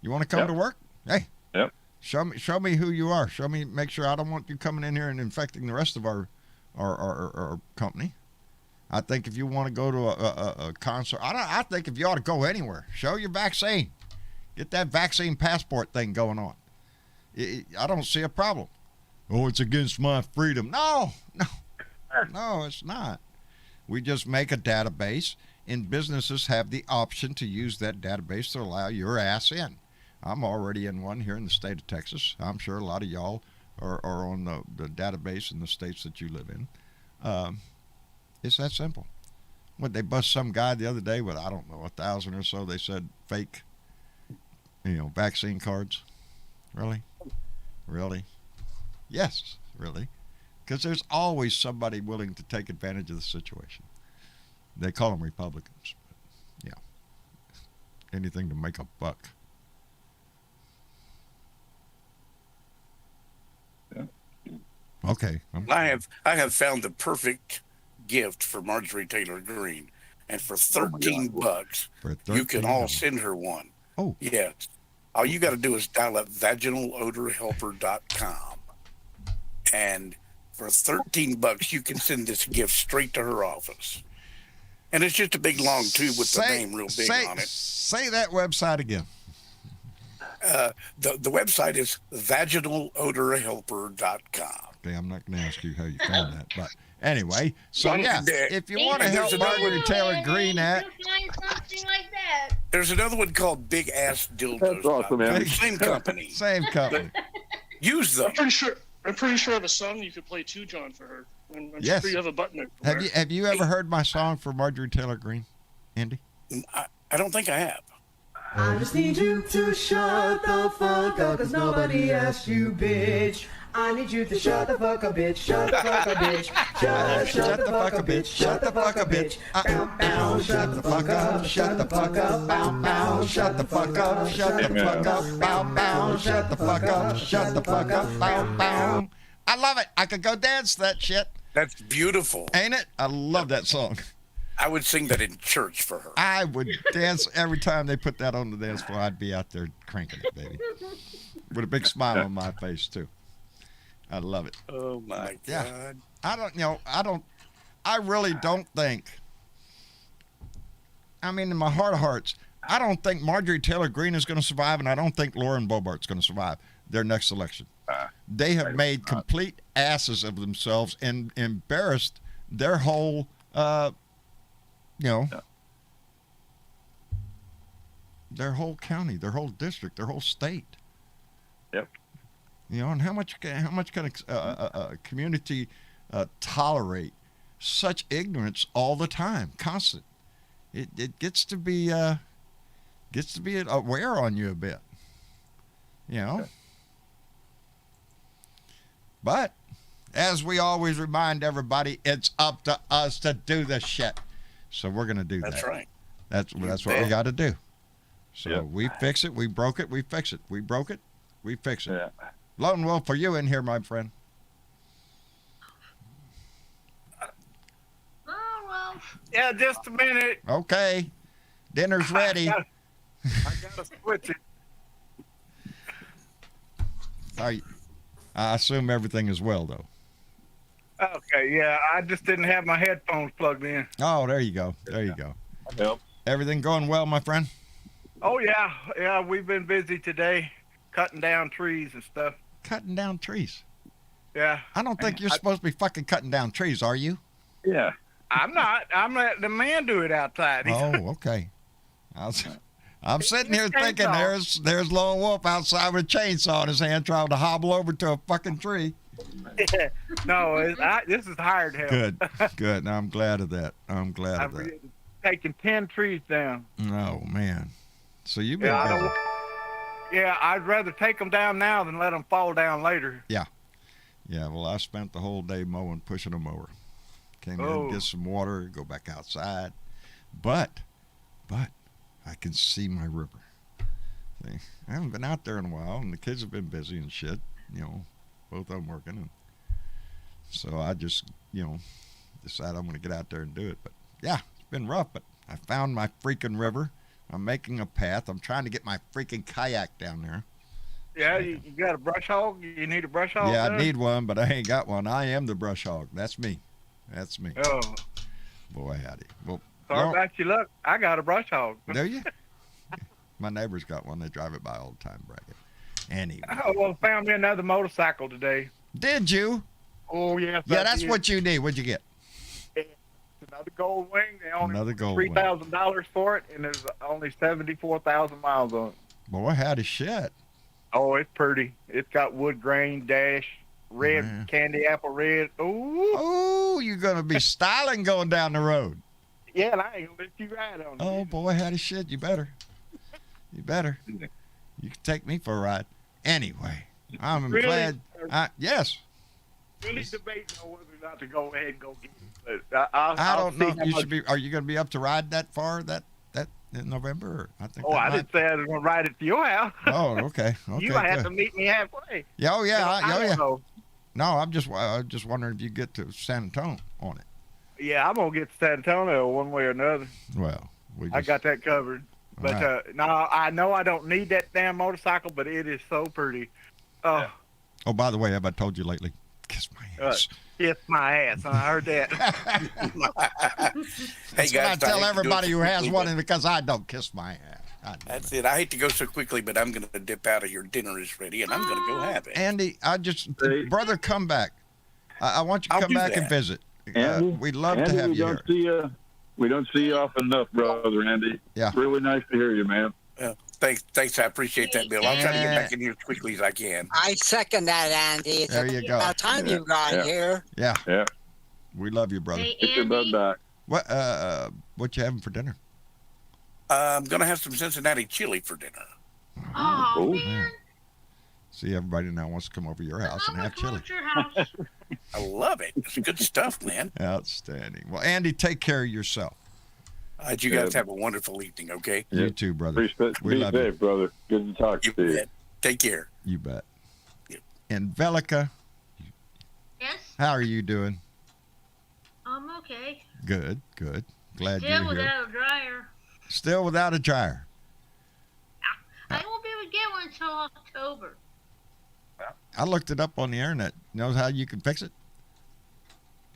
You want to come to work? Hey, show me who you are. Make sure I don't want you coming in here and infecting the rest of our company. I think if you want to go to a concert, I think if you ought to go anywhere, show your vaccine. Get that vaccine passport thing going on. I don't see a problem. Oh, it's against my freedom. No, it's not. We just make a database, and businesses have the option to use that database to allow your ass in. I'm already in one here in the state of Texas. I'm sure a lot of y'all are on the database in the states that you live in. It's that simple. They bust some guy the other day with, 1,000 or so, they said, fake vaccine cards. Really? Yes, really. Because there's always somebody willing to take advantage of the situation. They call them Republicans. But, anything to make a buck. Yeah. Okay. I have found the perfect gift for Marjorie Taylor Greene, and for $13, you can all send her one. Oh, yes. All you got to do is dial up vaginalodorhelper.com, and for $13, you can send this gift straight to her office. And it's just a big long tube with the name real big on it. Say that website again. The website is vaginalodorhelper.com. Okay, I'm not going to ask you how you found that, but anyway, so yeah, if you want to help Marjorie Taylor Greene at, there's another one called Big Ass Dildos. That's awesome, man. Same company. Same company. Use them. I'm pretty sure I have a song you could play too, John, for her. I'm Yes. sure you have a button there. Have you ever heard my song for Marjorie Taylor Greene, Andy? I don't think I have. I just need you to shut the fuck up, cause nobody asked you, bitch. I need you to shut the fuck up, bitch. Shut the fuck up, bitch. Shut the fuck up, bitch. Shut the fuck up, bitch. Bow, bow, shut the fuck up. Shut the fuck up. Bow, bow, shut the fuck up. Shut the fuck up. Bow, bow, shut the fuck up. Shut the fuck up. Bow, bow. I love it. I could go dance that shit. That's beautiful. Ain't it? I love that song. I would sing that in church for her. I would dance every time they put that on the dance floor. I'd be out there cranking it, baby. With a big smile on my face, too. I love it. Oh, my God. I really don't think, I mean, in my heart of hearts, I don't think Marjorie Taylor Greene is going to survive, and I don't think Lauren Boebert's going to survive their next election. They have made complete asses of themselves and embarrassed their whole, their whole county, their whole district, their whole state. Yep. And how much can a community tolerate such ignorance all the time, constant? It gets to be a wear on you a bit, Yeah. But as we always remind everybody, it's up to us to do the shit. So we're gonna do that. That's right. That's what we got to do. So we fix it. We broke it. We fix it. We broke it. We fix it. Yeah. Lone Wolf, are you in here, my friend? Oh, well. Yeah, just a minute. Okay. Dinner's ready. I gotta switch it. I assume everything is well, though. Okay, yeah, I just didn't have my headphones plugged in. Oh, there you go. There you go. Yep. Everything going well, my friend? Oh, yeah, we've been busy today, cutting down trees and stuff. Cutting down trees? Yeah. I don't think you're supposed to be fucking cutting down trees, are you? Yeah. I'm not. I'm letting the man do it outside. Oh, okay. I'm sitting here thinking there's Lone Wolf outside with a chainsaw in his hand trying to hobble over to a fucking tree. No, this is hired help. Good. Now, I'm glad of that. I'm glad of that. Taking 10 trees down. Oh, man. So you've been busy. Yeah, I'd rather take them down now than let them fall down later. Yeah. Yeah, well, I spent the whole day mowing, pushing them over. Came in, get some water, go back outside. But I can see my river. See, I haven't been out there in a while, and the kids have been busy and shit, both of them working. And so I just, decided I'm going to get out there and do it. But, yeah, it's been rough, but I found my freaking river. I'm making a path. I'm trying to get my freaking kayak down there. Yeah, you got a brush hog? You need a brush hog? Yeah, I need one, but I ain't got one. I am the brush hog. That's me. Oh. Boy, howdy. Well, sorry about your luck. I got a brush hog. Do you? My neighbor's got one. They drive it by all the time, bragging. Anyway. I found me another motorcycle today. Did you? Oh, yes. Yeah, that's what you need. What'd you get? Another gold wing. They only $3,000 for it, and there's only 74,000 miles on it. Boy, howdy shit. Oh, it's pretty. It's got wood grain dash, red candy apple red. Ooh. Oh, you're gonna be styling going down the road. Yeah, and I ain't gonna let you ride on it. Oh boy, howdy shit. You better. You can take me for a ride. Anyway, I'm glad. Yes. Really debating on whether or not to go ahead and go get it. But I don't know if you should be. Are you going to be up to ride that far? That in November. I think. Oh, I didn't say I was going to ride it to your house. Oh, okay. Okay. You might have to meet me halfway. Yeah. Oh, yeah. I don't know. No, I'm just wondering if you get to San Antonio on it. Yeah, I'm gonna get to San Antonio one way or another. Well, I got that covered. But right. no, I know I don't need that damn motorcycle, but it is so pretty. Oh. Oh, by the way, have I told you lately? Kiss my ass. Kiss my ass. I heard that. Hey guys, I tell everybody who has one because I don't kiss my ass. That's it. I hate to go so quickly, but I'm going to dip out of here. Dinner is ready, and I'm going to go have it. Andy, brother, come back. I want you to come back and visit. We'd love to have you here. We don't see you often enough, brother Andy. Yeah. It's really nice to hear you, man. Thanks. I appreciate that, Bill. I'll try to get back in here as quickly as I can. I second that, Andy. There you go. About time you got here. Yeah. Yeah. We love you, brother. Hey, Get your butt back. What you having for dinner? I'm going to have some Cincinnati chili for dinner. Oh, man. See, everybody now wants to come over to your house and have chili. Your house. I love it. It's good stuff, man. Outstanding. Well, Andy, take care of yourself. You guys have a wonderful evening, okay? You too, brother. We love you, brother. Good to talk to you. Take care. You bet. Yep. And Velica, Yes, how are you doing? I'm okay. Good. Glad Still you're here. without a dryer. Still without a dryer. I won't be able to get one until October. I looked it up on the internet. Knows how you can fix it?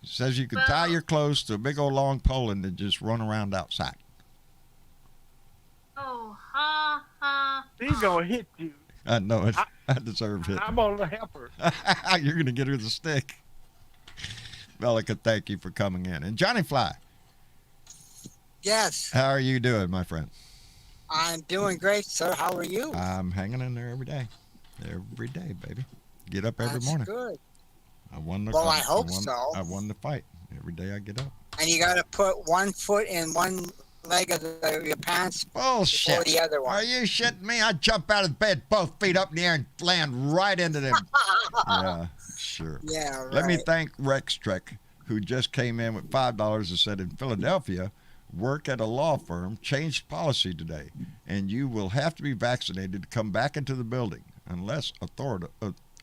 It says you can tie your clothes to a big old long pole and then just run around outside. Oh, ha, ha. He's going to hit you. I know it. I deserve it. I'm going to help her. You're going to get her the stick. Velica, thank you for coming in. And Johnny Fly. Yes. How are you doing, my friend? I'm doing great, sir. How are you? I'm hanging in there every day. Every day, baby. Get up every morning. That's good. I won the Well, I hope so. I won the fight. Every day I get up. And you got to put one foot in one leg of your pants Bullshit. before the other one. Are you shitting me? I jump out of bed, both feet up in the air, and land right into them. Yeah, sure. Yeah, right. Let me thank Rex Trek, who just came in with $5 and said, in Philadelphia, work at a law firm changed policy today, and you will have to be vaccinated to come back into the building unless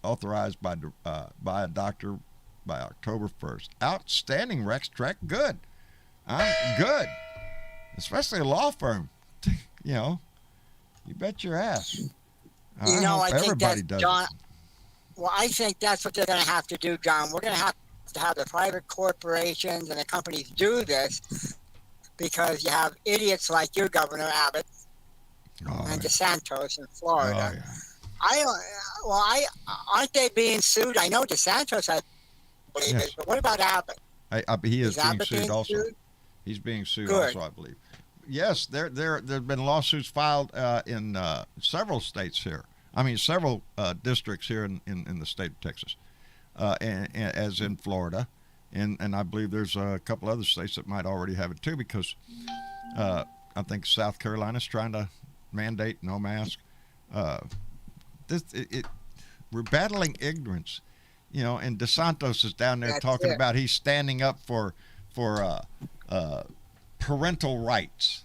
authorized by a doctor by October 1st. Outstanding, Rex Trek. Good. Good. Especially a law firm. You bet your ass. I think that's, does John, it. well, I think that's what they're going to have to do, John. We're going to have the private corporations and the companies do this because you have idiots like you, Governor Abbott, and DeSantis in Florida. Aren't they being sued? I know DeSantis, I believe it, but what about Abbott? He is being Abbott sued also. Sued? He's being sued Good. also, I believe. Yes, there have been lawsuits filed in several states here. I mean, several districts here in the state of Texas, and as in Florida, and I believe there's a couple other states that might already have it too, because I think South Carolina's trying to mandate no mask. We're battling ignorance, and DeSantis is down there talking about he's standing up for parental rights.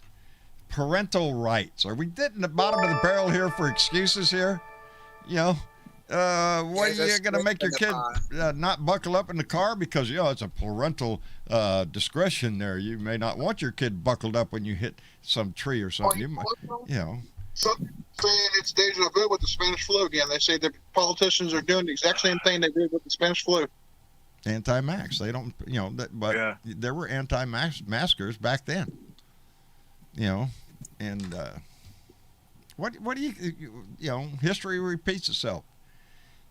Parental rights. Are we getting the bottom of the barrel here for excuses here? What are you going to make your kid not buckle up in the car because, it's a parental discretion there. You may not want your kid buckled up when you hit some tree or something. Saying it's deja vu with the Spanish flu again. They say the politicians are doing the exact same thing they did with the Spanish flu. Anti-max. They don't, but there were anti-maskers back then. And what do you, history repeats itself.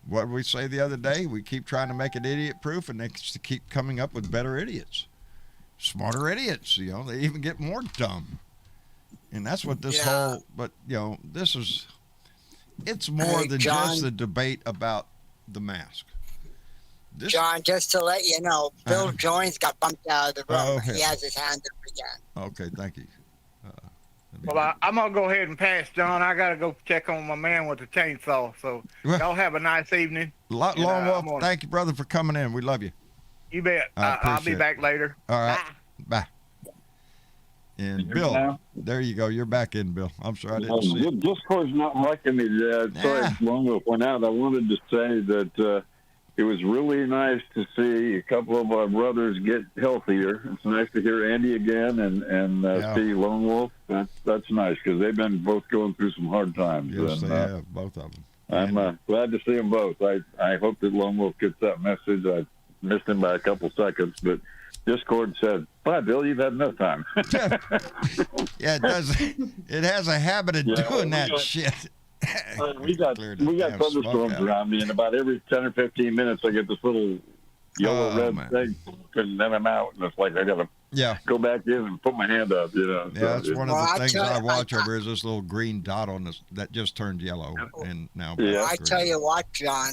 What did we say the other day? We keep trying to make it idiot-proof, and they keep coming up with better idiots, smarter idiots. They even get more dumb. And that's what this whole, but it's more than just a debate about the mask. John, just to let you know, Bill Joines got bumped out of the room. He has his hand up again. Okay, thank you. Well, I'm going to go ahead and pass, John. I got to go check on my man with the chainsaw. So y'all have a nice evening. Lone Wolf, thank you, brother, for coming in. We love you. You bet. I'll be back later. All right. Bye. And Bill, there you go. You're back in, Bill. I'm sorry I didn't see it. Discord's not liking me. Sorry, Lone Wolf went out. I wanted to say that it was really nice to see a couple of our brothers get healthier. It's nice to hear Andy again and see Lone Wolf. That's nice because they've been both going through some hard times. Yes, they have, both of them. I'm glad to see them both. I hope that Lone Wolf gets that message. I missed him by a couple seconds, but Discord said, "Bye, Bill, you've had enough time." Yeah, it does. It has a habit of doing that shit. We got thunderstorms around me, and about every 10 or 15 minutes, I get this little yellow-red thing, and then I'm out, and it's like I got to go back in and put my hand up, Yeah, that's one of the things I watch over is this little green dot on this that just turned yellow, and now I tell you what, John,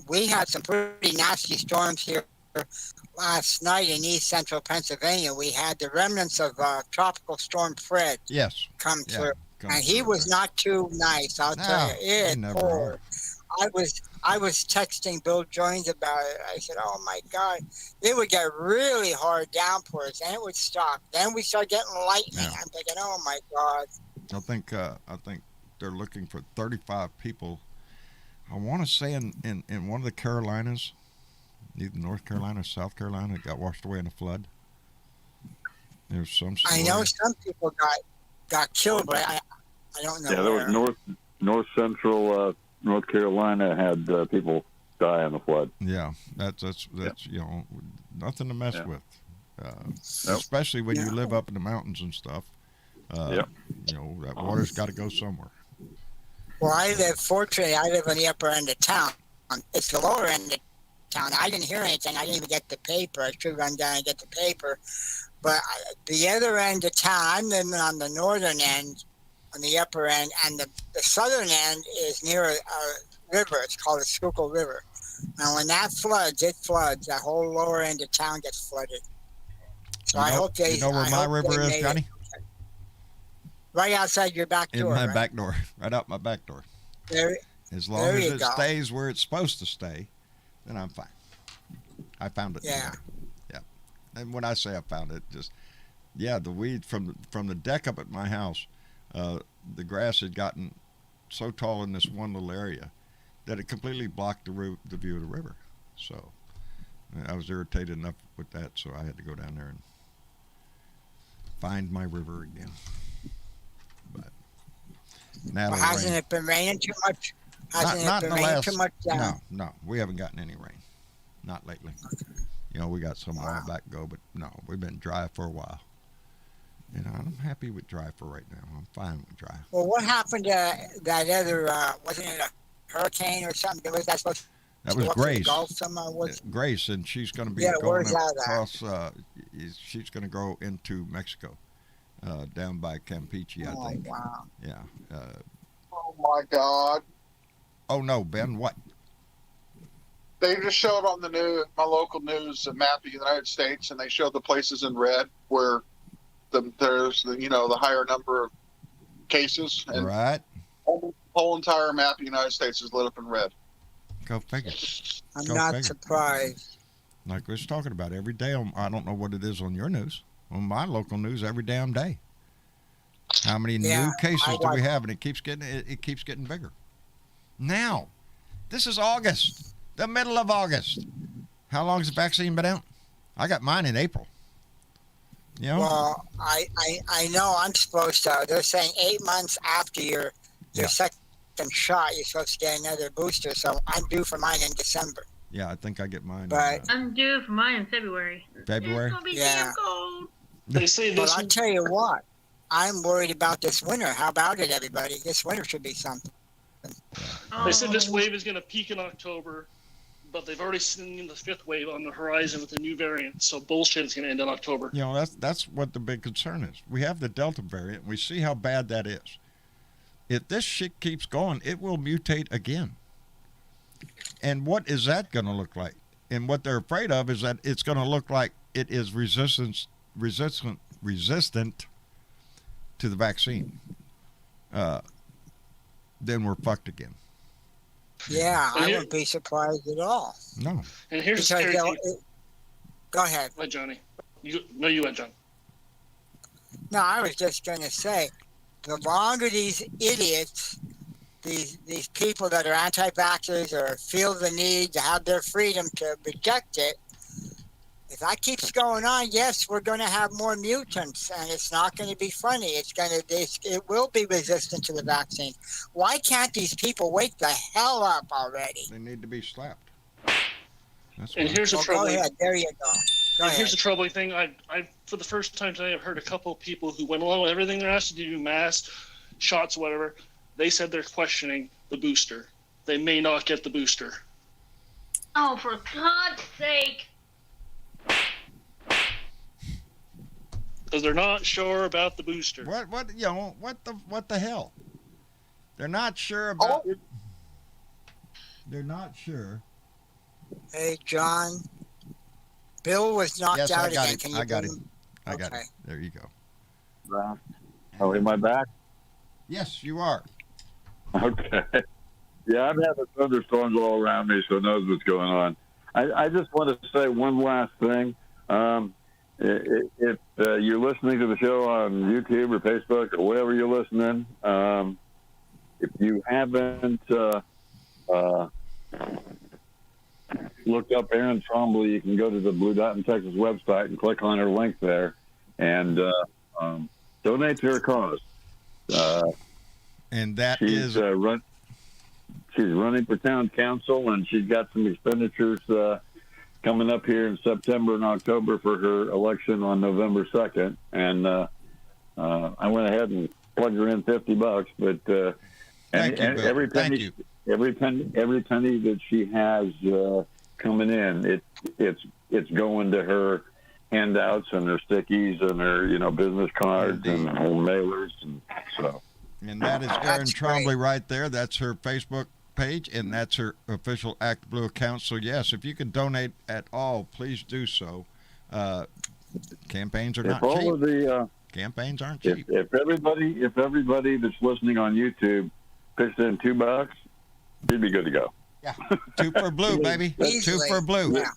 we had some pretty nasty storms here last night in east central Pennsylvania. We had the remnants of Tropical Storm Fred come through. And he was not too nice, I'll tell you. It poured. I was texting Bill Jones about it. I said, "Oh my God!" It would get really hard downpours, and it would stop. Then we start getting lightning. Yeah. I'm thinking, "Oh my God!" I think they're looking for 35 people. I want to say in one of the Carolinas, either North Carolina or South Carolina, that got washed away in a flood. There's some story. I know some people got killed, but I don't know. Yeah, there was north central North Carolina had people die in the flood. Yeah, that's nothing to mess with, especially when you live up in the mountains and stuff. That water's got to go somewhere. Well, fortunately, I live on the upper end of town. It's the lower end of town. I didn't hear anything. I didn't even get the paper. I should run down and get the paper. But the other end of town, I'm living on the northern end, on the upper end, and the southern end is near a river. It's called the Schuylkill River. And when that floods, that whole lower end of town gets flooded. So I hope they... You know where my river is, Johnny? Right outside your back door. In my back door. Right out my back door. As long as it stays where it's supposed to stay, then I'm fine. I found it. Yeah. And when I say I found it, the weed from the deck up at my house, the grass had gotten so tall in this one little area that it completely blocked the view of the river. So I was irritated enough with that, so I had to go down there and find my river again. But hasn't it been raining too much? No, we haven't gotten any rain. Not lately. Okay. We got some a while back ago, but no, we've been dry for a while. I'm happy with dry for right now. I'm fine with dry. Well, what happened to that other, wasn't it a hurricane or something? Was that supposed to go Grace. Gulf somehow? Grace, and she's going to be going across, she's going to go into Mexico, down by Campeche, I think. Wow. Yeah. Oh, my God. Oh, no, Ben, what? They just showed on the news, my local news, a map of the United States, and they showed the places in red where there's the higher number of cases. And right. The whole entire map of the United States is lit up in red. Go figure. I'm not surprised. Like we was talking about every day. I don't know what it is on your news. On my local news, every damn day. How many new cases do we have? And it keeps getting bigger. Now, this is August. The middle of August. How long has the vaccine been out? I got mine in April. Well, I know I'm supposed to. They're saying 8 months after your second shot, you're supposed to get another booster. So I'm due for mine in December. Yeah, I think I get mine. But I'm due for mine in February. February? It's gonna be damn cold. They say this. But I'll tell you what. I'm worried about this winter. How about it, everybody? This winter should be something. They said this wave is going to peak in October, but they've already seen the fifth wave on the horizon with the new variant. So bullshit is going to end in October. That's what the big concern is. We have the Delta variant. We see how bad that is. If this shit keeps going, it will mutate again. And what is that going to look like? And what they're afraid of is that it's going to look like it is resistant to the vaccine. Then we're fucked again. Yeah, I wouldn't be surprised at all. No. And here's the scary thing. Go ahead. Let Johnny. You went, John. No, I was just going to say, the longer these idiots, these people that are anti-vaxxers or feel the need to have their freedom to reject it, if that keeps going on, yes, we're going to have more mutants, and it's not going to be funny. It will be resistant to the vaccine. Why can't these people wake the hell up already? They need to be slapped. And here's the trouble. Go ahead. There you go. Here's the troubling thing. I for the first time today, I've heard a couple of people who went along with everything they're asked to do, masks, shots, whatever. They said they're questioning the booster. They may not get the booster. Oh, for God's sake. Because they're not sure about the booster. What the hell? They're not sure about it. They're not sure. Hey, John. Bill was knocked out again. I got him. There you go. Oh, am I back? Yes, you are. Okay. Yeah, I'm having thunderstorms all around me, so knows what's going on. I just want to say one last thing. If you're listening to the show on YouTube or Facebook or wherever you're listening, if you haven't looked up Aaron Trombley, you can go to the Blue Dot in Texas website and click on her link there and donate to her cause. And that she's running for town council, and she's got some expenditures coming up here in September and October for her election on November 2nd. And I went ahead and plugged her in $50, but every penny that she has coming in, it's going to her handouts and her stickies and her business cards and her mailers, and so. And that is Erin Trombley right there. That's her Facebook page, and that's her official Act Blue account. So yes, if you can donate at all, please do so. Campaigns are not cheap. Campaigns aren't cheap. If everybody that's listening on YouTube pitched in $2, you'd be good to go. Yeah, 2 for blue, baby. 2 for blue. Yeah.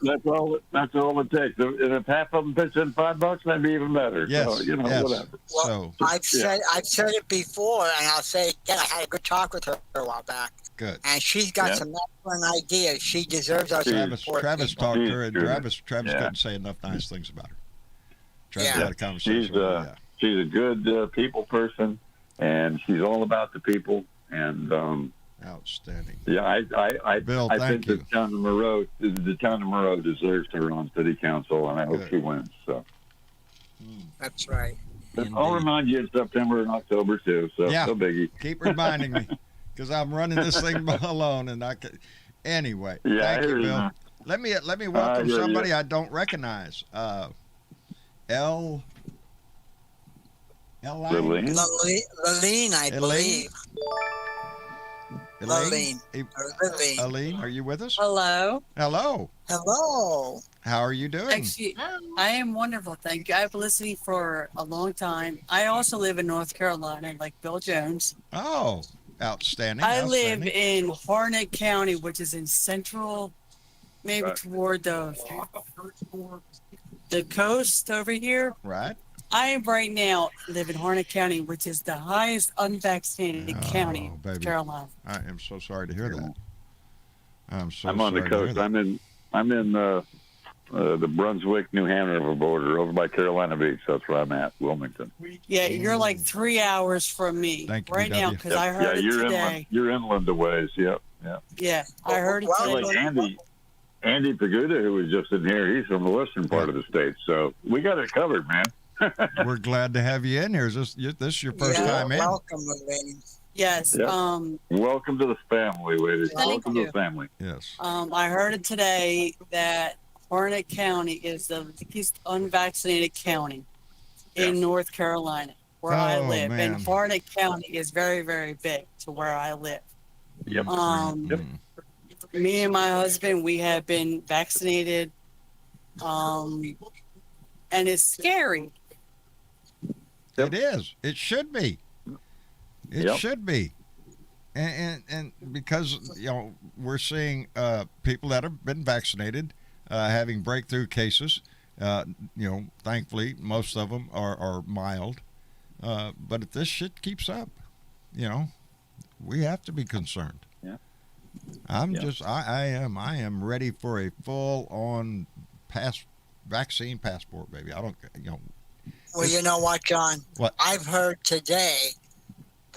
That's all it takes. And if half of them pitch in $5, that'd be even better. Yes, so, whatever. Well, I've said it before, and I'll say again. I had a good talk with her a while back. Good. And she's got some excellent ideas. She deserves our support. Travis talked to her, and Travis couldn't say enough nice things about her. Travis had a conversation. She's a good people person, and she's all about the people. And outstanding. Yeah, I Bill, I thank think you. the town of Monroe deserves her on city council, and I hope she wins. So that's right. I'll remind you in September and October too. So no biggie. Keep reminding me, because I'm running this thing alone, and I can. Anyway, Yeah, thank I you, hear Bill. you. Let me welcome hear you. somebody I don't recognize. Laline, I believe. Aline, are you with us? Hello. Hello. Hello. How are you doing? Actually, I am wonderful. Thank you. I've been listening for a long time. I also live in North Carolina, like Bill Jones. Oh, outstanding. I live in Harnett County, which is in central, maybe toward the coast over here. Right. I right now live in Harnett County, which is the highest unvaccinated county in Carolina. I am so sorry to hear that. I'm on the coast. I'm in the Brunswick, New Hanover border, over by Carolina Beach. That's where I'm at, Wilmington. Yeah, you're like 3 hours from me right now because I heard it you're today. Inland, you're inland a ways. Yep. Yeah, I heard it today. Like Andy Paguda, who was just in here, he's from the western part of the state, so we got it covered, man. We're glad to have you in here. Is this your first time in? Welcome, Elaine. Yes. Yep. Welcome to the family, ladies. Welcome to the family. Yes. I heard it today that Harnett County is the least unvaccinated county in North Carolina, where I live. Man. And Harnett County is very, very big to where I live. Yep. Me and my husband, we have been vaccinated, and it's scary. It is. It should be. It should be. And because we're seeing people that have been vaccinated having breakthrough cases, Thankfully, most of them are mild. But if this shit keeps up, we have to be concerned. Yeah. I am ready for a full-on vaccine passport, baby. I don't, Well, you know what, John? What? I've heard today,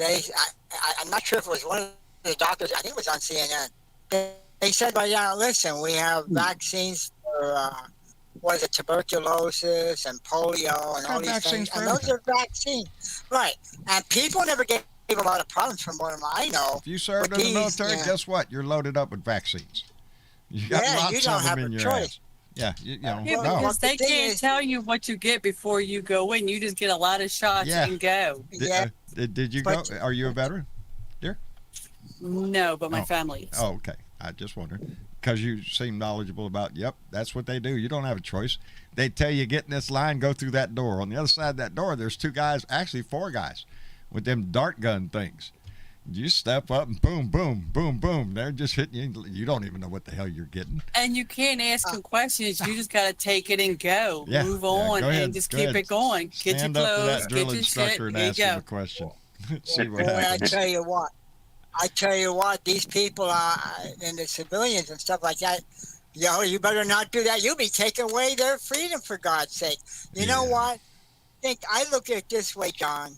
I'm not sure if it was one of the doctors, I think it was on CNN. They said, well, yeah, listen, we have vaccines for, tuberculosis and polio and all these things. And those are vaccines. Right. And people never gave a lot of problems from what I know. If you served in the military, guess what? You're loaded up with vaccines. You got lots of them in your ass. Yeah, because they can't tell you what you get before you go in. You just get a lot of shots and go. Did you go? Are you a veteran, dear? No, but my family is. Oh, okay. I just wondered. Because you seem knowledgeable about, that's what they do. You don't have a choice. They tell you, get in this line, go through that door. On the other side of that door, there's 2 guys, actually 4 guys, with them dart gun things. You step up and boom, boom, boom, boom. They're just hitting you. You don't even know what the hell you're getting. And you can't ask them questions. You just got to take it and go. Move on and just keep it going. Get your clothes, up to that drill get your instructor shit, and and ask him a question. See what happens. I tell you what, these people and the civilians and stuff like that, you better not do that. You'll be taking away their freedom, for God's sake. You know what? I look at it this way, John.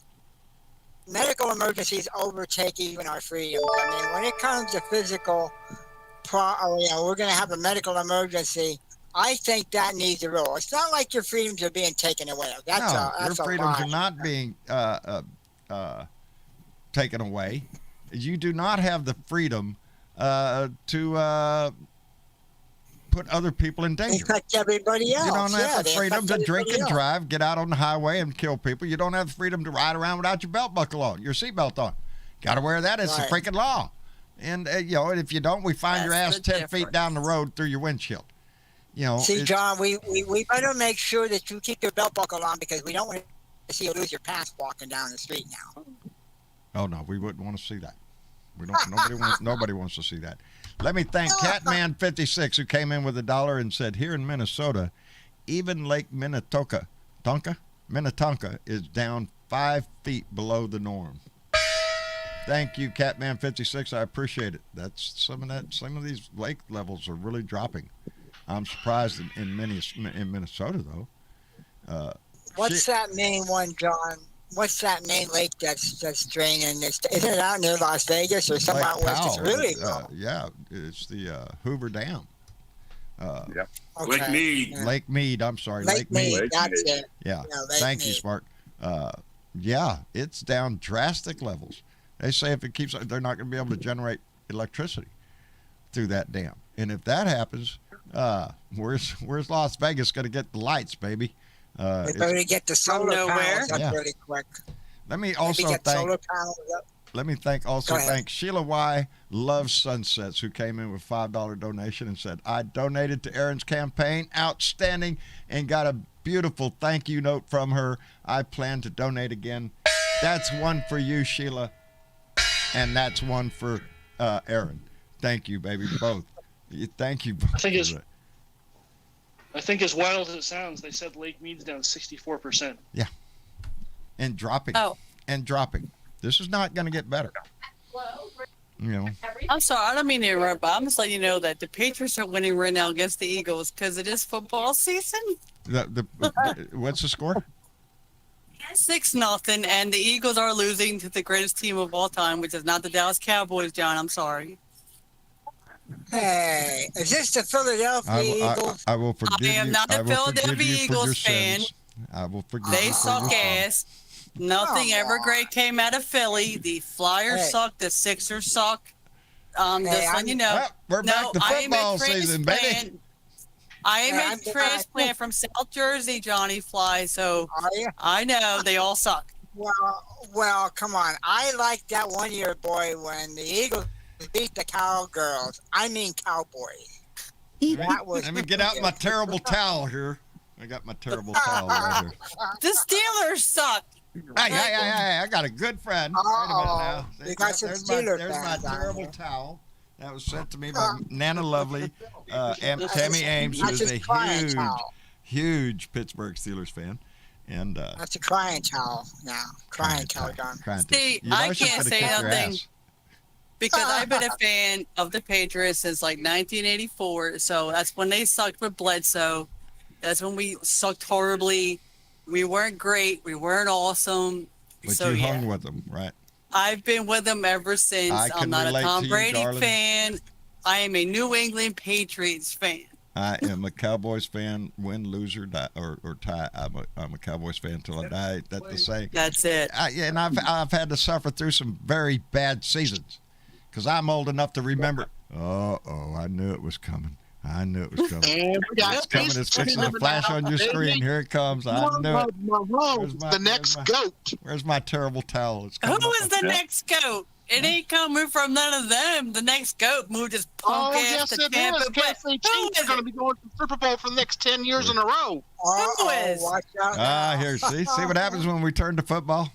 Medical emergencies overtake even our freedoms. I mean, when it comes to physical, we're going to have a medical emergency. I think that needs a rule. It's not like your freedoms are being taken away. Your freedoms are not being taken away. You do not have the freedom to put other people in danger. Infect everybody else. You don't have the freedom to drink and drive, get out on the highway and kill people. You don't have the freedom to ride around without your belt buckle on, your seatbelt on. Got to wear that. It's the freaking law. And, and if you don't, we find your ass 10 feet down the road through your windshield. See, John, we better make sure that you keep your belt buckle on, because we don't want to see you lose your pants walking down the street now. Oh, no, we wouldn't want to see that. We don't. Nobody wants to see that. Let me thank Catman56, who came in with $1 and said, here in Minnesota, even Lake Minnetonka is down 5 feet below the norm. Thank you, Catman56. I appreciate it. That's some of these lake levels are really dropping. I'm surprised in Minnesota though. What's that main one, John? What's that main lake that's draining? Isn't it out near Las Vegas or somewhere out west? It's really yeah, it's the Hoover Dam. Okay. Lake Mead. Lake Mead. I'm sorry, Lake Mead. That's it. Yeah. Thank you, Smart. Yeah, it's down drastic levels. They say if it keeps, they're not going to be able to generate electricity through that dam. And if that happens, where's Las Vegas going to get the lights, baby? We better get the solar panels up really quick. Let me also thank Sheila Y. Loves Sunsets, who came in with $5 donation and said, I donated to Aaron's campaign. Outstanding. And got a beautiful thank you note from her. I plan to donate again. That's one for you, Sheila. And that's one for Aaron. Thank you, baby, both. Thank you both. I think as wild as it sounds, they said Lake Mead's down 64%. Yeah. And dropping. And dropping. This is not going to get better. I'm sorry, I don't mean to interrupt, but I'm just letting you know that the Patriots are winning right now against the Eagles because it is football season. What's the score? 6-0, and the Eagles are losing to the greatest team of all time, which is not the Dallas Cowboys, John. I'm sorry. Hey, is this the Philadelphia Eagles? I will forgive you. I am not a Philadelphia Eagles fan. I will forgive you. They for suck your ass. Nothing ever great came out of Philly. The Flyers suck. The Sixers suck. Just letting you know. We're back to football season, baby. I am a transplant from South Jersey, Johnny Fly, so I know they all suck. Well, come on. I like that one-year boy when the Eagles beat the Cowgirls. I mean Cowboys. Let me get out my terrible towel here. I got my terrible towel right here. The Steelers suck. Hey, I got a good friend. Wait a minute now. You got some Steelers There's my terrible towel. That was sent to me by Nana Lovely, Tammy Ames, who is a huge Pittsburgh Steelers fan. And that's a crying towel now. Crying towel, John. See, I can't say nothing because I've been a fan of the Patriots since like 1984. So that's when they sucked with Bledsoe. That's when we sucked horribly. We weren't great. We weren't awesome. But so, you hung with them, right? I've been with them ever since. I'm not a Tom Brady fan. I am a New England Patriots fan. I am a Cowboys fan, win, loser, die, or tie. I'm a Cowboys fan until I die. That's the same. That's it. And I've had to suffer through some very bad seasons because I'm old enough to remember. I knew it was coming. It's coming. It's fixing to flash on your screen. Here it comes. I knew it. The next goat. Where's my terrible towel? Who is the next goat? It ain't coming from none of them. The next goat moved his punk ass to Tampa. Kansas City Chiefs are going to be going to the Super Bowl for the next 10 years in a row. Who is? Here, see what happens when we turn to football.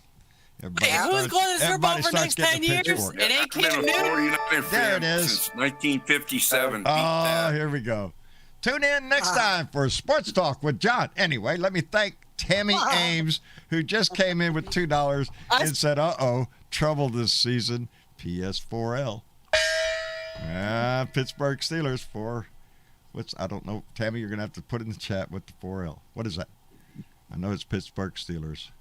Who's going to the Super Bowl for the next 10 years? It ain't Cam Newton. There it is. Since 1957. Here we go. Tune in next time for Sports Talk with John. Anyway, let me thank Tammy Ames, who just came in with $2 and said, trouble this season, PS4L. Pittsburgh Steelers for, I don't know. Tammy, you're going to have to put in the chat what the 4L. What is that? I know it's Pittsburgh Steelers.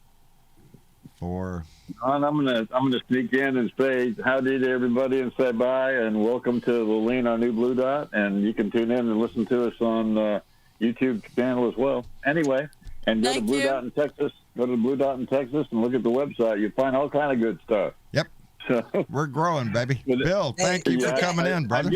For John, I'm gonna sneak in and say howdy to everybody and say bye and welcome to Lean, our new Blue Dot, and you can tune in and listen to us on YouTube channel as well. Anyway, and go to Blue Dot in Texas. Go to Blue Dot in Texas and look at the website. You'll find all kind of good stuff. Yep. So we're growing, baby. Bill, thank you for coming in, brother.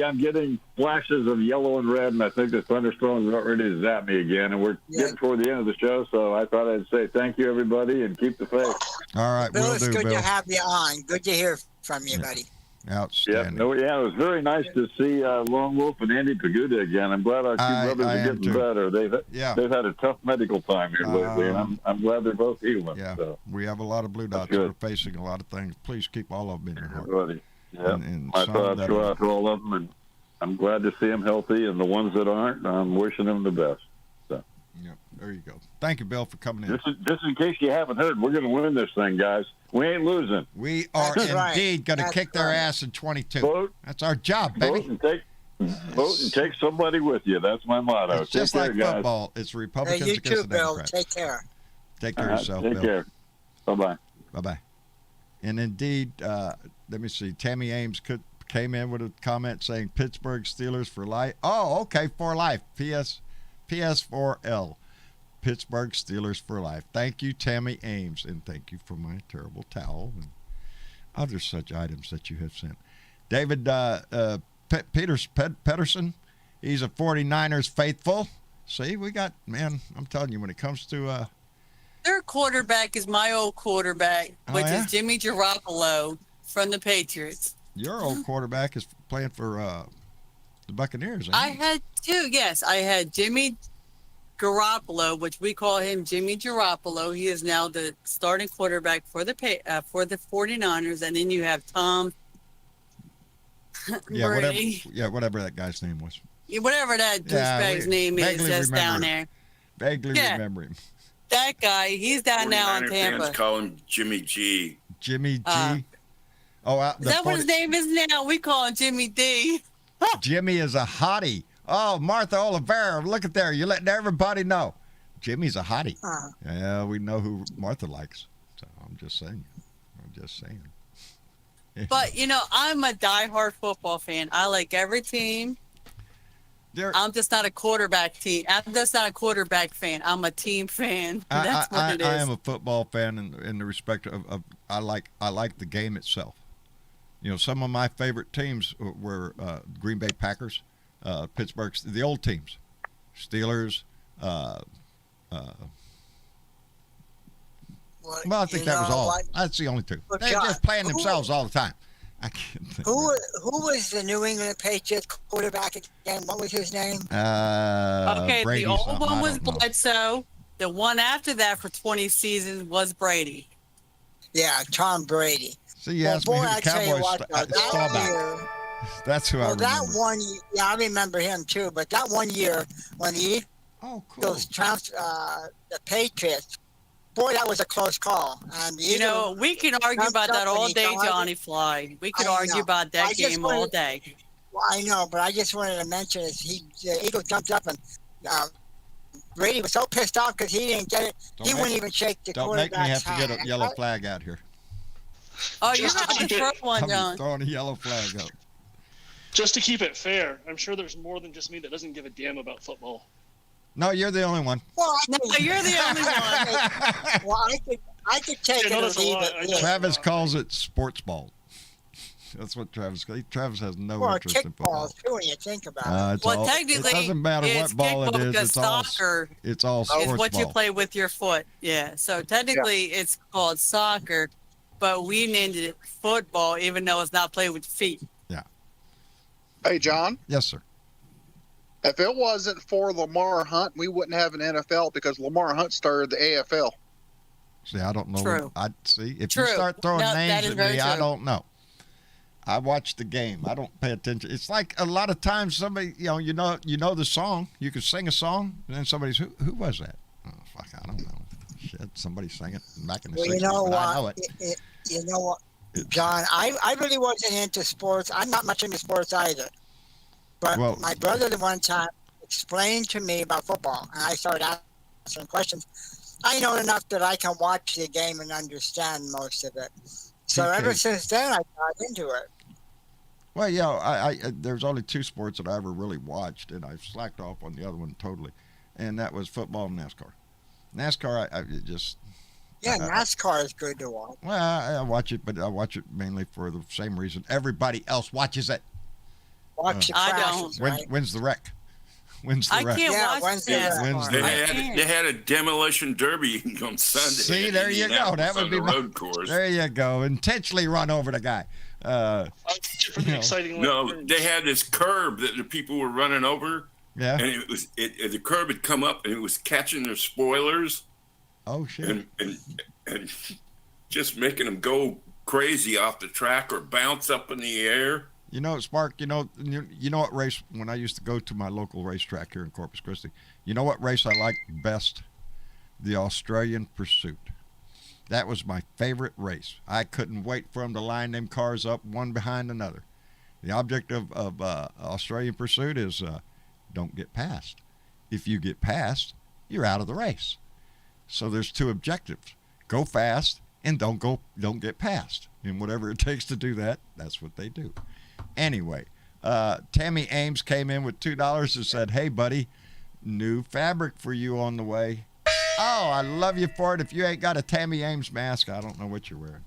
I'm getting flashes of yellow and red, and I think the thunderstorms are about ready to zap me again. And we're getting toward the end of the show, so I thought I'd say thank you, everybody, and keep the faith. All right, Bill, it's good to have you on. Good to hear from you, buddy. Outstanding. Yeah, it was very nice to see Lone Wolf and Andy Paguda again. I'm glad our two brothers are getting better. They've had a tough medical time here lately, and I'm glad they're both healing. Yeah, so. We have a lot of Blue Dots that are facing a lot of things. Please keep all of them in your heart. Everybody. Yeah, and my thoughts go out to all of them, and I'm glad to see them healthy, and the ones that aren't, I'm wishing them the best. So. Yep, there you go. Thank you, Bill, for coming in. Just in case you haven't heard, we're going to win this thing, guys. We ain't losing. We are indeed going to kick their ass in 22. That's our job, baby. Vote and take somebody with you. That's my motto. It's just like football. It's Republicans you against too, the Democrats. Bill. Take care. Take care of yourself, Take Bill. care. Bye-bye. Bye-bye. And indeed, let me see. Tammy Ames came in with a comment saying Pittsburgh Steelers for life. Oh, okay, for life. PS4L. Pittsburgh Steelers for life. Thank you, Tammy Ames, and thank you for my terrible towel and other such items that you have sent. David Pedersen, he's a 49ers faithful. See, we got, man, I'm telling you, when it comes to their quarterback is my old quarterback, which is Jimmy Garoppolo from the Patriots. Your old quarterback is playing for the Buccaneers, ain't he? I had two, yes. I had Jimmy Garoppolo, which we call him Jimmy Garoppolo. He is now the starting quarterback for the 49ers. And then you have Tom Brady. Whatever that guy's name was. Whatever that douchebag's name is that's down there. Vaguely remember him. That guy, he's down now in Tampa. Fans call him Jimmy G. Jimmy G. Is that what his name is now? We call him Jimmy D. Jimmy is a hottie. Oh, Martha Oliveira, look at there. You're letting everybody know. Jimmy's a hottie. Yeah, we know who Martha likes. So I'm just saying. But, I'm a diehard football fan. I like every team. I'm just not a quarterback team. I'm just not a quarterback fan. I'm a team fan. That's what it is. I am a football fan in the respect of I like the game itself. Some of my favorite teams were Green Bay Packers, Pittsburgh, the old teams, Steelers. Well, I think that was all. That's the only two. They're just playing themselves all the time. I can't think. Who was the New England Patriots quarterback again? What was his name? Brady the old one was Bledsoe. The one after that for 20 seasons was Brady. Yeah, Tom Brady. So you asked me who the Cowboys saw about. That's who I remember. That one, I remember him too. But that one year when the Oh, cool. Those the Patriots. Boy, that was a close call. And You know, we can argue about that all day, Johnny Fly. We could argue about that game all day. Well, I know, but I just wanted to mention is the Eagles jumped up and Brady was so pissed off because he didn't get it. He wouldn't even shake the quarterback's hand. Don't make me have to get a yellow flag out here. Oh, you're not the first one, John. I'm throwing a yellow flag up. Just to keep it fair, I'm sure there's more than just me that doesn't give a damn about football. No, you're the only one. Well, no, you're the only one. Well, I could take it or leave it. Travis calls it sports ball. That's what Travis calls it. Travis has no interest in football. Too, when you think about it. Well, technically, it doesn't matter what ball it is. It's soccer all sports is what ball. you play with your foot. Yeah. So technically, it's called soccer, but we named it football, even though it's not played with feet. Yeah. Hey, John. Yes, sir. If it wasn't for Lamar Hunt, we wouldn't have an NFL because Lamar Hunt started the AFL. See, I don't know. True. I see. If True. you start throwing names at me, true. I don't know. I watch the game. I don't pay attention. It's like a lot of times somebody, you know the song. You can sing a song, and then somebody's who was that? Oh, fuck, I don't know. Shit, somebody sang it back in the 60s. You know what? I know it. You know what, John? I really wasn't into sports. I'm not much into sports either. But my brother, the one time, explained to me about football, and I started asking questions. I know enough that I can watch the game and understand most of it. So ever since then, I got into it. Well, yeah, I there's only two sports that I ever really watched, and I've slacked off on the other one totally, and that was football and NASCAR. NASCAR, I just... Yeah, NASCAR is good to watch. Well, I watch it, but I watch it mainly for the same reason everybody else watches it. Watch the crashes, right? When's the wreck? When's the wreck? Can't watch NASCAR. They had a demolition derby on Sunday. See, there you go. That would be the road course. There you go. Intentionally run over the guy. Exciting. No, they had this curb that the people were running over. Yeah. And the curb had come up and it was catching their spoilers. Oh shit. And just making them go crazy off the track or bounce up in the air. You know, Spark, you know what race, when I used to go to my local racetrack here in Corpus Christi, you know what race I liked best? The Australian Pursuit. That was my favorite race. I couldn't wait for them to line them cars up one behind another. The object of Australian Pursuit is don't get past. If you get past, you're out of the race. So there's two objectives. Go fast and don't get past. And whatever it takes to do that, that's what they do. Anyway, Tammy Ames came in with $2 and said, "Hey, buddy, new fabric for you on the way." Oh, I love you for it. If you ain't got a Tammy Ames mask, I don't know what you're wearing.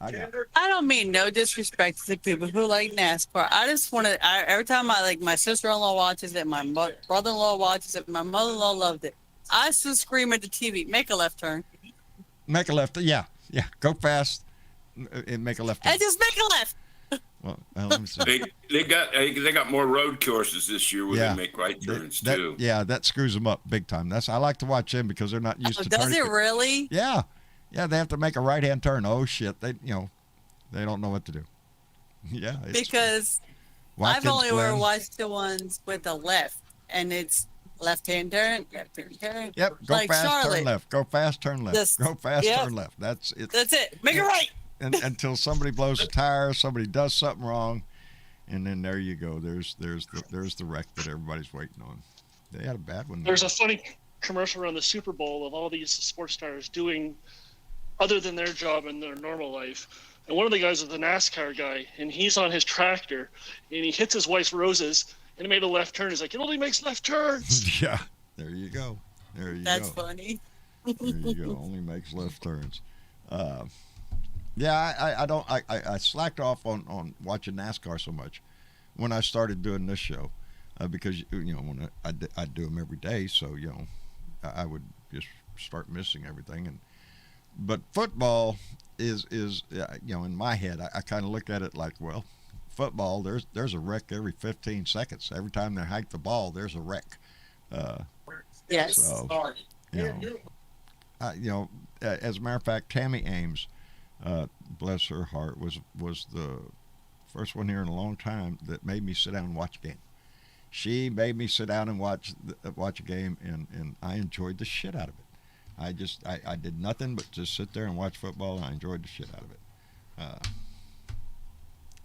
I don't mean no disrespect to the people who like NASCAR. I just want to, every time my sister-in-law watches it, my brother-in-law watches it, my mother-in-law loved it. I still scream at the TV, make a left turn. Make a left, yeah. Go fast and make a left turn. And just make a left. Well, let me see. They got more road courses this year where they make right turns too. Yeah, that screws them up big time. I like to watch them because they're not used to turning. Does it really? Yeah, they have to make a right-hand turn. Oh shit, they don't know what to do. Yeah, because I've only ever watched the ones with the left, and it's left-hand turn, left-hand turn. Yep, go like fast, Charlotte. turn left. Go fast, turn left. Go fast, turn left. That's it. That's it. Make it right. Until somebody blows a tire, somebody does something wrong, and then there you go. There's the wreck that everybody's waiting on. They had a bad one. There's a funny commercial around the Super Bowl of all these sports stars doing other than their job in their normal life. And one of the guys is the NASCAR guy, and he's on his tractor, and he hits his wife's roses, and he made a left turn. He's like, it only makes left turns. Yeah, there you go. That's funny. There you go. Only makes left turns. Yeah, I slacked off on watching NASCAR so much when I started doing this show because when I do them every day, so I would just start missing everything. But football is in my head I kind of look at it like, well, football there's a wreck every 15 seconds. Every time they hike the ball, there's a wreck. Yes. So, as a matter of fact, Tammy Ames, bless her heart, was the first one here in a long time that made me sit down and watch a game. She made me sit down and watch a game, and I enjoyed the shit out of it. I did nothing but just sit there and watch football, and I enjoyed the shit out of it.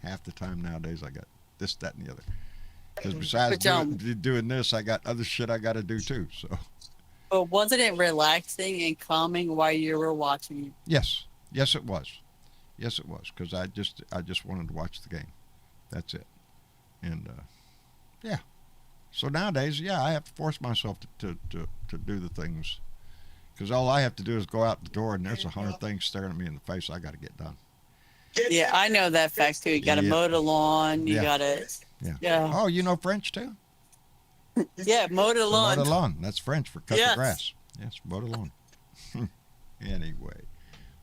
Half the time nowadays, I got this, that, and the other. Because besides doing this, I got other shit I got to do too. So. But wasn't it relaxing and calming while you were watching it? Yes, it was. Yes, it was. Because I just wanted to watch the game. That's it. And yeah. So nowadays, yeah, I have to force myself to do the things. Because all I have to do is go out the door, and there's 100 things staring at me in the face I got to get done. Yeah, I know that fact too. You got to mow the lawn. You got to. Yeah. Oh, you know French too? Yeah, mow the lawn. Mow the lawn. That's French for cut the grass. Yes, mow the lawn. Anyway,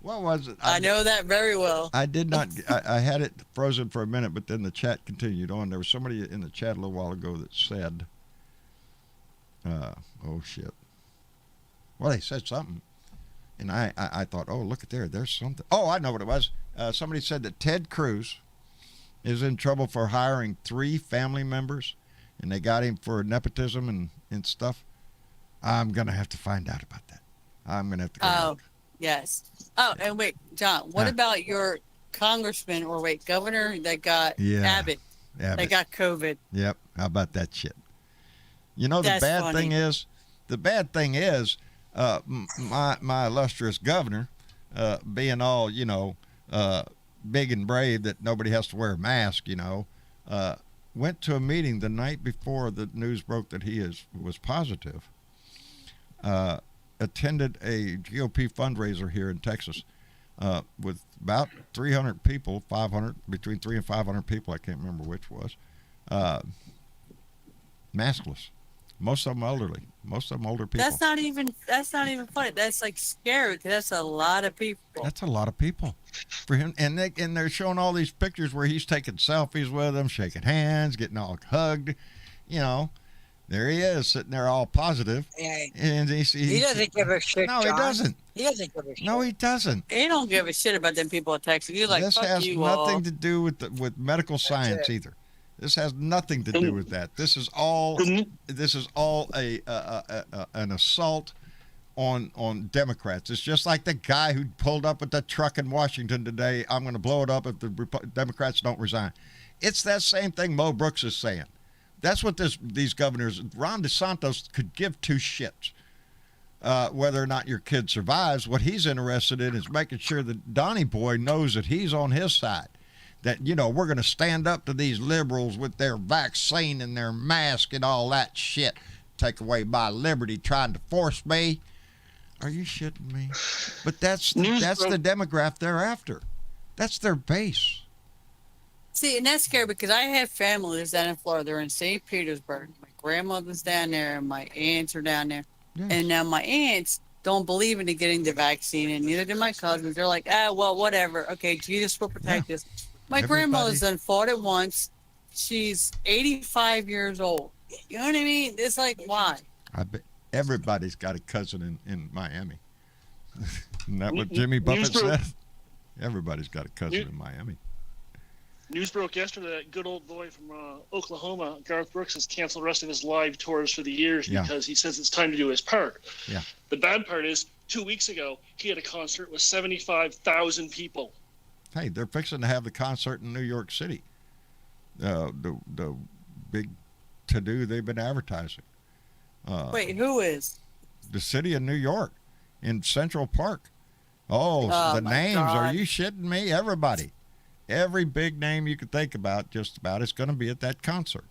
what was it? I know that very well. I did not. I had it frozen for a minute, but then the chat continued on. There was somebody in the chat a little while ago that said, "Oh shit." Well, they said something, and I thought, "Oh, look at there. There's something." Oh, I know what it was. Somebody said that Ted Cruz is in trouble for hiring 3 family members, and they got him for nepotism and stuff. I'm going to have to find out about that. I'm going to have to go look. Yes. Oh, and wait, John, what about your congressman governor that got Abbott? They got COVID. Yep. How about that shit? You know, the bad thing is, my illustrious governor, being all, big and brave that nobody has to wear a mask, went to a meeting the night before the news broke that he was positive, attended a GOP fundraiser here in Texas with about 300 people, 500, between 300 and 500 people, I can't remember which was, maskless. Most of them elderly. Most of them older people. That's not even funny. That's like scary because that's a lot of people. That's a lot of people for him. And they're showing all these pictures where he's taking selfies with them, shaking hands, getting all hugged. There he is sitting there all positive. Yeah. And he doesn't give a shit. No, John. he doesn't. He doesn't give a shit. No, he doesn't. He don't give a shit about them people in Texas. He's like, this fuck has you nothing all. to do with medical science either. This has nothing to do with that. This is all an assault on Democrats. It's just like the guy who pulled up at the truck in Washington today. I'm going to blow it up if the Democrats don't resign. It's that same thing Mo Brooks is saying. That's what these governors, Ron DeSantis could give 2 shits whether or not your kid survives. What he's interested in is making sure that Donnie Boy knows that he's on his side. That, we're going to stand up to these liberals with their vaccine and their mask and all that shit. Take away my liberty trying to force me. Are you shitting me? But that's the demographic they're after. That's their base. See, and that's scary because I have families down in Florida. They're in St. Petersburg. My grandmother's down there and my aunts are down there. Yes. And now my aunts don't believe in getting the vaccine, and neither do my cousins. They're like, well, whatever. Okay, Jesus will protect us. My grandmother's done fought it once. She's 85 years old. You know what I mean? It's like, why? I bet everybody's got a cousin in Miami. Isn't that what Jimmy Buffett said? Everybody's got a cousin in Miami. News broke yesterday that good old boy from Oklahoma, Garth Brooks, has canceled the rest of his live tours for the years because he says it's time to do his part. Yeah. The bad part is, 2 weeks ago, he had a concert with 75,000 people. Hey, they're fixing to have the concert in New York City. The big to-do they've been advertising. Wait, who is? The city of New York in Central Park. Oh, the names. God. Are you shitting me? Everybody. Every big name you could think about, just about, is going to be at that concert.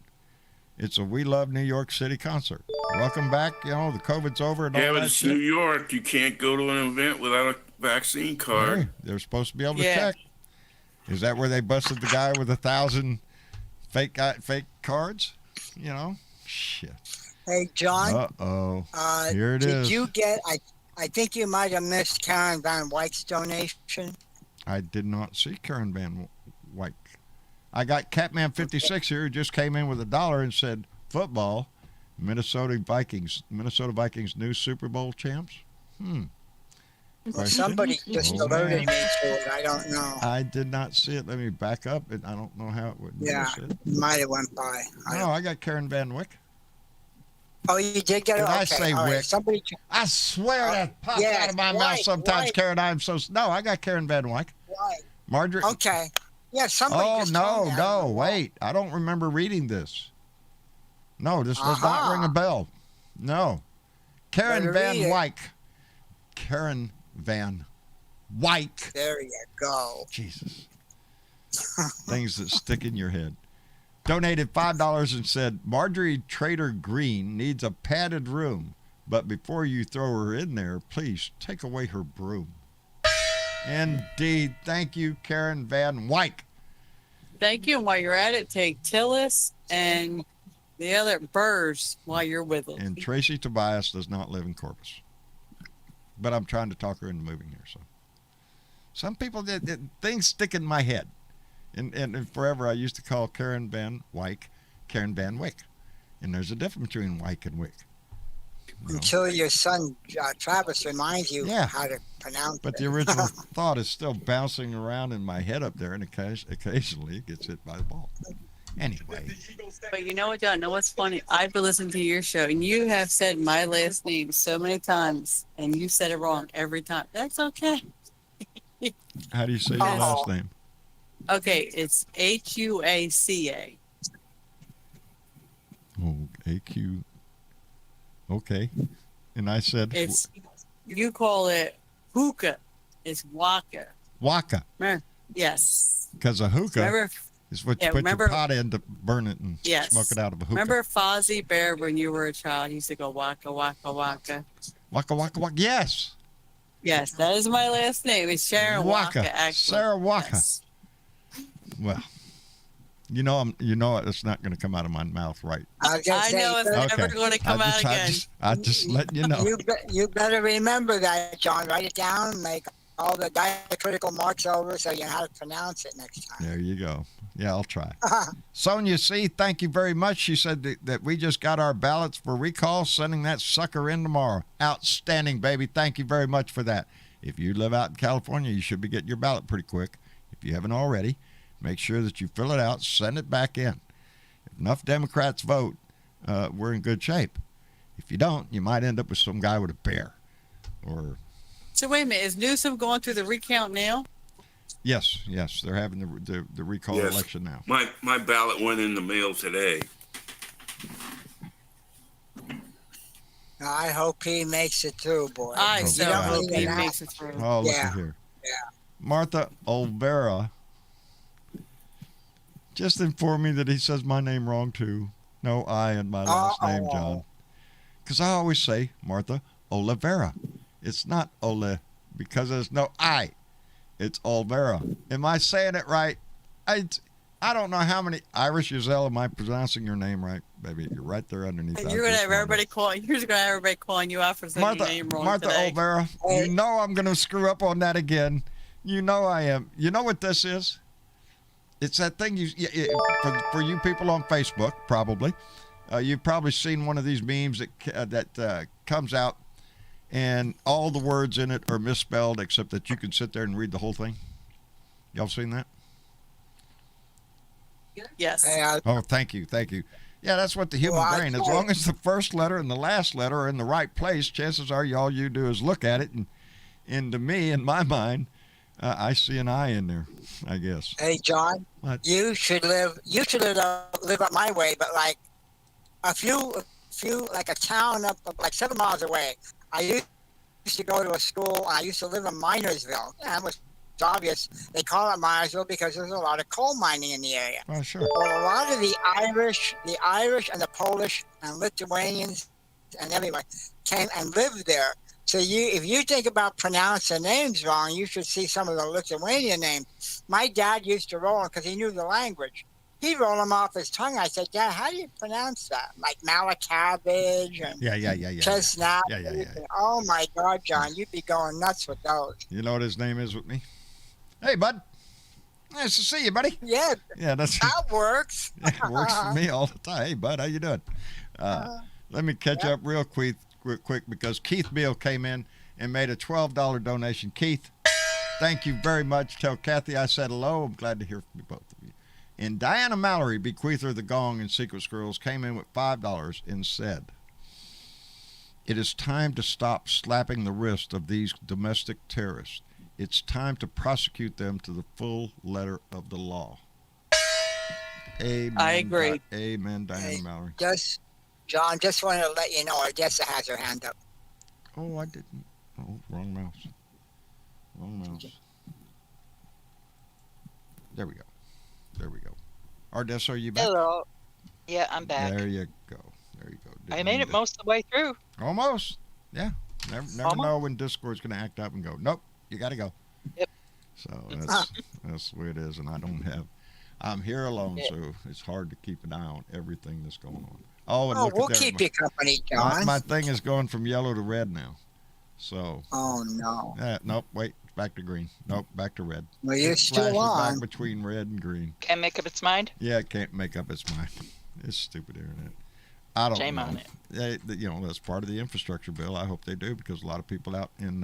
It's a We Love New York City concert. Welcome back. The COVID's over and all that. Yeah, but it's New York. You can't go to an event without a vaccine card. Hey, they're supposed to be able to check. Is that where they busted the guy with 1,000 fake cards? Shit. Hey, John. Uh-oh. Here it is. Did you get? I think you might have missed Karen Van Wyck's donation. I did not see Karen Van Wyck. I got Catman 56 here who just came in with $1 and said, football, Minnesota Vikings new Super Bowl champs. Well, somebody just alerted me to it. I don't know. I did not see it. Let me back up. I don't know how it would. Yeah, might have went by. No, I got Karen Van Wyck. Oh, you did get it? Did okay. I say All Wyck? Right. Somebody. I swear that pops out of my mouth sometimes, Karen. I'm so. No, I got Karen Van Wyck. Right. Marjorie. Okay. Yeah, somebody. Oh, just told me no, wait. I don't remember reading this. No, this does not ring a bell. No. Karen Van Wyck. Karen Van Wyck. There you go. Jesus. Things that stick in your head. Donated $5 and said, Marjorie Trader Green needs a padded room, but before you throw her in there, please take away her broom. Indeed. Thank you, Karen Van Wyck. Thank you. And while you're at it, take Tillis and the other Burrs while you're with it. And Tracy Tobias does not live in Corpus. But I'm trying to talk her into moving here. So some people, things stick in my head. And forever I used to call Karen Van Wyck Karen Van Wyck. And there's a difference between Wyck and Wyck. Until your son Travis reminds you how to pronounce it. But the original thought is still bouncing around in my head up there, and occasionally it gets hit by the ball. Anyway. But you know what, John? Know what's funny? I've been listening to your show, and you have said my last name so many times, and you said it wrong every time. That's okay. How do you say your last name? Okay, it's Huaca. Oh, AQ. Okay. And I said... It's, you call it hookah. It's waka. Waka. Yes. Because a hookah is what you put your pot in to burn it and smoke it out of a hookah. Remember Fozzie Bear when you were a child? He used to go waka, waka, waka. Waka, waka, waka. Yes. Yes, that is my last name. It's Sharon Waka, actually. Sarah Waka. Yes. Well, you know it's not going to come out of my mouth right. I know it's never going to come out again. I just let you know. You better remember that, John. Write it down, make all the diacritical marks over so you know how to pronounce it next time. There you go. Yeah, I'll try. Sonia C., thank you very much. She said that we just got our ballots for recall, sending that sucker in tomorrow. Outstanding, baby. Thank you very much for that. If you live out in California, you should be getting your ballot pretty quick. If you haven't already, make sure that you fill it out, send it back in. If enough Democrats vote, we're in good shape. If you don't, you might end up with some guy with a bear. So wait a minute, is Newsom going through the recount now? Yes, they're having the recall election now. My ballot went in the mail today. I hope he makes it through, boy. I hope he makes it through. Oh, look at here. Yeah. Martha Olvera just informed me that he says my name wrong too. No I in my last name, John. Because I always say Martha Olivera. It's not Ole because there's no I. It's Olvera. Am I saying it right? I don't know how many Irish Giselle am I pronouncing your name right, baby. You're right there underneath. You're gonna have everybody calling you out for saying your name wrong Martha today. Olvera. You know I'm gonna screw up on that again. You know I am. You know what this is? It's that thing for you people on Facebook, probably. You've probably seen one of these memes that comes out, and all the words in it are misspelled, except that you can sit there and read the whole thing. Y'all seen that? Yes. Oh, thank you. Yeah, that's what the human brain. As long as the first letter and the last letter are in the right place, chances are all you do is look at it, and to me, in my mind, I see an I in there, I guess. Hey, John, you should live up my way, but like a few, like a town up like 7 miles away. I used to go to a school. I used to live in Minersville. Yeah, it was obvious. They call it Minersville because there's a lot of coal mining in the area. Oh, sure. Well, a lot of the Irish and the Polish and Lithuanians and everyone came and lived there. So if you think about pronouncing names wrong, you should see some of the Lithuanian names. My dad used to roll them because he knew the language. He'd roll them off his tongue. I said, Dad, how do you pronounce that? Like malacabbage and chestnut. Yeah. Oh, my God, John, you'd be going nuts with those. You know what his name is with me? Hey, bud. Nice to see you, buddy. Yeah, that works. It works for me all the time. Hey, bud, how you doing? Let me catch up real quick because Keith Beal came in and made a $12 donation. Keith, thank you very much. Tell Kathy I said hello. I'm glad to hear from you, both of you. And Diana Mallory, bequeather of the Gong and Secret Squirrels, came in with $5 and said, it is time to stop slapping the wrist of these domestic terrorists. It's time to prosecute them to the full letter of the law. Amen. I agree. Amen, Diana Mallory. John, just wanted to let you know Odessa has her hand up. Oh, I didn't. Oh, wrong mouse. Wrong mouse. There we go. There we go. Ardessa, are you back? Hello. Yeah, I'm back. There you go. There you go. I made it most of the way through. Almost. Yeah. Never know when Discord's going to act up and go, nope, you got to go. Yep. So that's the way it is. And I'm here alone, so it's hard to keep an eye on everything that's going on. Oh, and look we'll at that. keep you company, John. My thing is going from yellow to red now. So. Oh, no. Nope, wait. Back to green. Nope, back to red. Well, you're still on. Back between red and green. Can't make up its mind? Yeah, it can't make up its mind. It's stupid internet. I don't know. Shame on it. That's part of the infrastructure bill. I hope they do, because a lot of people out in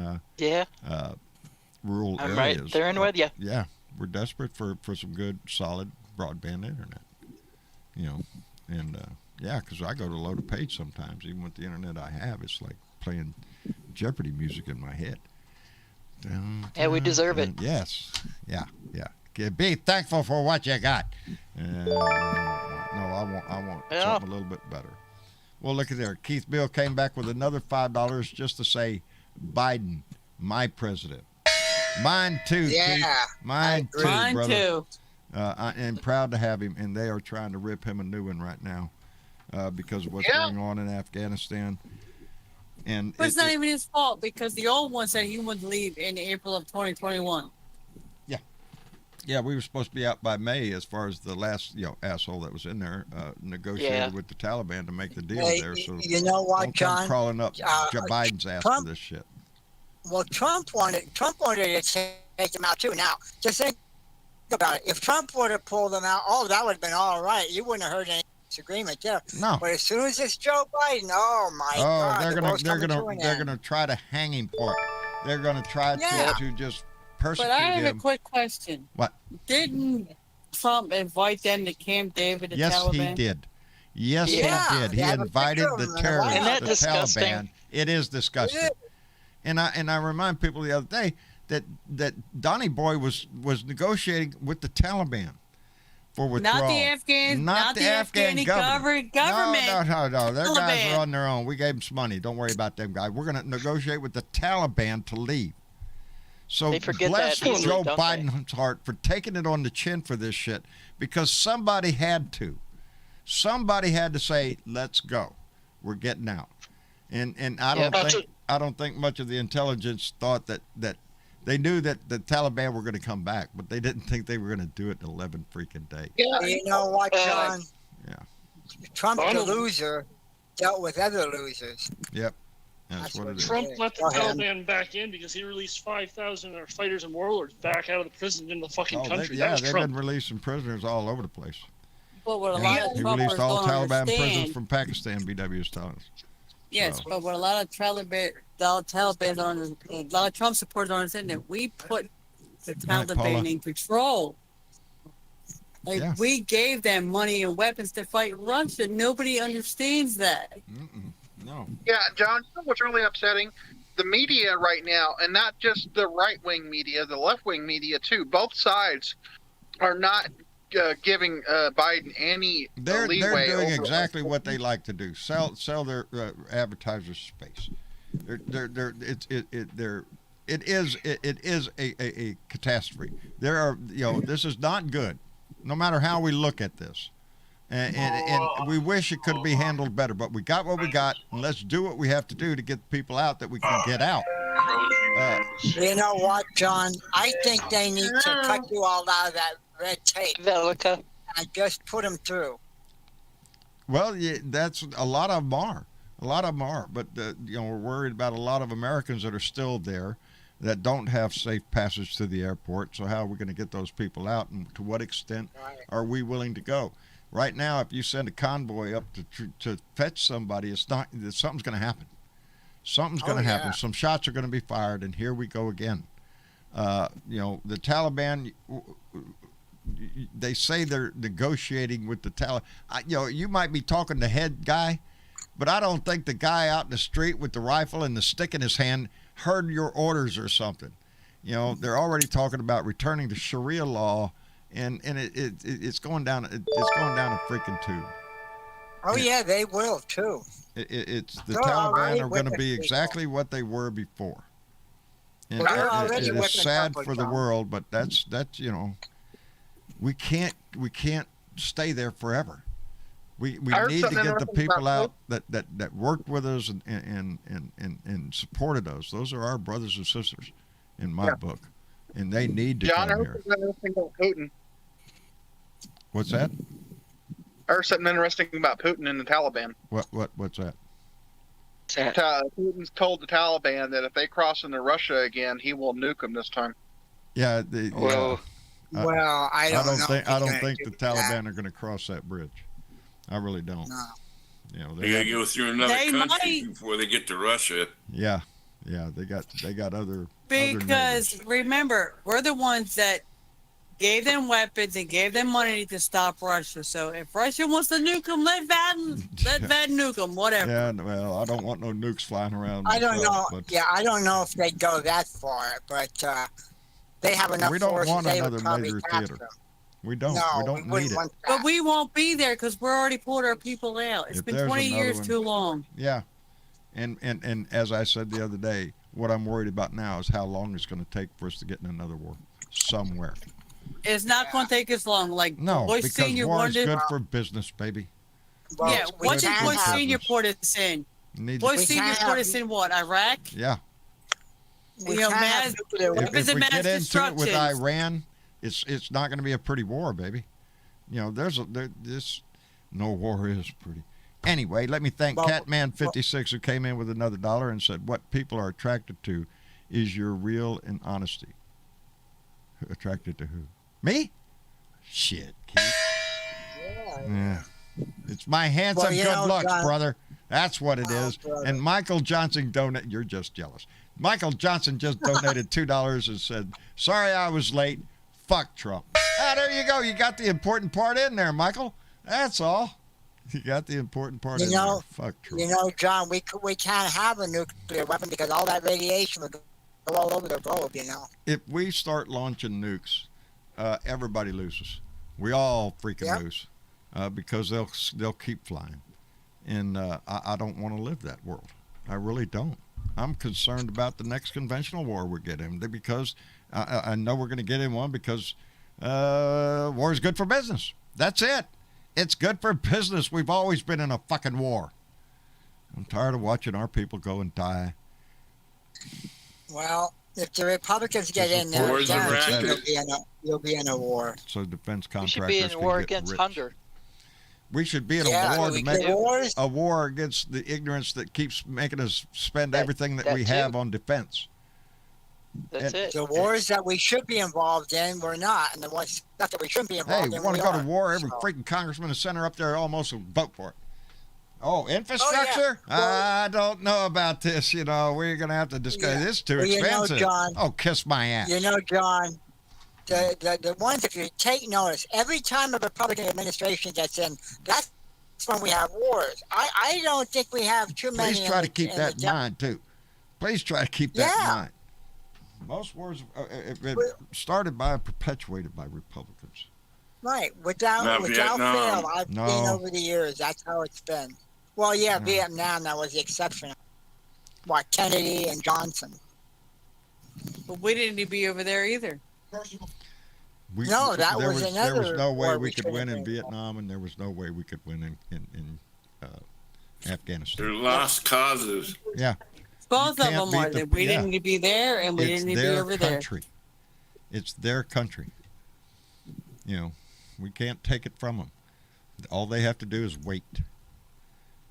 rural I'm areas. right there in with you. Yeah, we're desperate for some good, solid broadband internet. And because I go to load a page sometimes, even with the internet I have, it's like playing Jeopardy music in my head. Yeah, we deserve it. Yes. Yeah. Be thankful for what you got. No, I want something a little bit better. Well, look at there. Keith Bill came back with another $5 just to say, Biden, my president. Mine too, yeah, Keith. Mine too, Mine brother. too. I am proud to have him, and they are trying to rip him a new one right now because of what's going on in Afghanistan. And But it's not even his fault, because the old one said he would leave in April of 2021. Yeah, we were supposed to be out by May, as far as the last asshole that was in there negotiated with the Taliban to make the deal there. So you know what, don't John? come crawling up Joe Biden's ass for this shit. Well, Trump wanted to take him out too. Now, just think about it. If Trump would have pulled him out, that would have been all right. You wouldn't have heard any disagreement there. No. But as soon as it's Joe Biden, God, they're gonna try to hang him for it. They're gonna try to just persecute But I have him. a quick question. What? Didn't Trump invite them to Camp David, the Yes, Taliban? he did. Yes, he did. He invited the terrorists, the Taliban. It is disgusting. And I remind people the other day that Donnie Boy was negotiating with the Taliban for withdrawal. Not the Afghan, not the Afghan government. government. No. Their Taliban. guys are on their own. We gave them some money. Don't worry about them guys. We're going to negotiate with the Taliban to leave. So bless Joe Biden's heart for taking it on the chin for this shit, because somebody had to. Somebody had to say, "Let's go. We're getting out." And I don't think much of the intelligence thought that they knew that the Taliban were going to come back, but they didn't think they were going to do it in 11 freaking days. Yeah, you know what, John? Yeah. Trump, the loser, dealt with other losers. Yep. That's what it is. Trump let the Taliban back in because he released 5,000 fighters and warlords back out of the prison in the fucking country. They've been releasing prisoners all over the place. But what a lot of he Trumpers released all don't Taliban understand, prisoners from Pakistan, BW is telling us. Yes, but what a lot of Taliban a lot of Trump supporters don't understand that we put the Taliban in control. We gave them money and weapons to fight Russia. Nobody understands that. No. Yeah, John, you know what's really upsetting? The media right now, and not just the right-wing media, the left-wing media too, both sides are not giving Biden any leeway. They're doing exactly what they like to do: sell their advertisers space. It is a catastrophe. There are this is not good, no matter how we look at this, and we wish it could be handled better. But we got what we got, and let's do what we have to do to get the people out that we can get out. You know what, John? I think they need to cut you all out of that red tape. Velica. And just put them through. Well, that's a lot of them are. A lot of them are. But, we're worried about a lot of Americans that are still there that don't have safe passage to the airport. So how are we going to get those people out, and to what extent are we willing to go? Right now, if you send a convoy up to fetch somebody, something's going to happen. Something's going to happen. Yeah. Some shots are going to be fired, and here we go again. The Taliban, they say they're negotiating with the Taliban. You might be talking to head guy, but I don't think the guy out in the street with the rifle and the stick in his hand heard your orders or something. They're already talking about returning to Sharia law, and it's going down. It's going down a freaking tube. Oh yeah, they will too. The Taliban are going to be exactly what they were before. And it is sad for the world, but that's we can't stay there forever. We need to get the people out that worked with us and supported us. Those are our brothers and sisters in my book, and they need to come here. Putin. What's that? I heard something interesting about Putin and the Taliban. What's that? Putin's told the Taliban that if they cross into Russia again, he will nuke them this time. Yeah. I don't think the Taliban are going to cross that bridge. I really don't. No. They got to go through another country before they get to Russia. Yeah. They got other. Because remember, we're the ones that gave them weapons and gave them money to stop Russia. So if Russia wants to nuke them, let Biden nuke them, whatever. Yeah, well, I don't want no nukes flying around. I don't know. Yeah, I don't know if they go that far, but they have enough. We don't forces, want they another would major theater. Them. We don't. No, we don't need it. But we won't be there because we're already pulled our people out. It's been 20 years too long. Yeah, and as I said the other day, what I'm worried about now is how long it's going to take for us to get in another war somewhere. It's not going to take as long. Like no, Bush because Senior war wanted. is good for business, baby. Well, yeah, what did Bush Senior put us in? Bush Senior put us in what? Iraq? Yeah. If we get into it with Iran, it's not going to be a pretty war, baby. This no war is pretty. Anyway, let me thank Catman56 who came in with another $1 and said, what people are attracted to is your real and honesty. Attracted to who? Me? Shit, Keith. Yeah. It's my handsome good looks, John, brother. That's what it is. Brother. And Michael Johnson you're just jealous. Michael Johnson just donated $2 and said, sorry I was late. Fuck Trump. There you go. You got the important part in there, Michael. That's all. You got the important part in there. Fuck Trump. John, we can't have a nuclear weapon because all that radiation would go all over the globe, If we start launching nukes, everybody loses. We all freaking lose because they'll keep flying. And I don't want to live that world. I really don't. I'm concerned about the next conventional war we're getting because I know we're going to get in one because war is good for business. That's it. It's good for business. We've always been in a fucking war. I'm tired of watching our people go and die. Well, if the Republicans get in there, you'll be in a war. So defense contractors should be in a war against hunger. We should be in a war to make a war against the ignorance that keeps making us spend everything that we have on defense. That's it. The wars that we should be involved in, we're not, and the ones that we shouldn't be involved in, we want to go to war. Every freaking congressman and senator up there almost will vote for it. Oh, infrastructure? Oh, yeah. I don't know about this. We're going to have to discuss this. It's too expensive. John, kiss my ass. John, the ones, if you take notice, every time a Republican administration gets in, that's when we have wars. I don't think we have too many. Please try to keep that in mind, too. Please try to keep that in mind. Most wars have been started by and perpetuated by Republicans. Right. Without fail, I've been over the years. That's how it's been. Well, Vietnam, that was the exception. Kennedy and Johnson. But we didn't need to be over there either. There was no way we could win in Vietnam, and there was no way we could win in Afghanistan. They're lost causes. Yeah. Both of them are. We didn't need to be there, and we didn't need to be over there. It's their country. We can't take it from them. All they have to do is wait.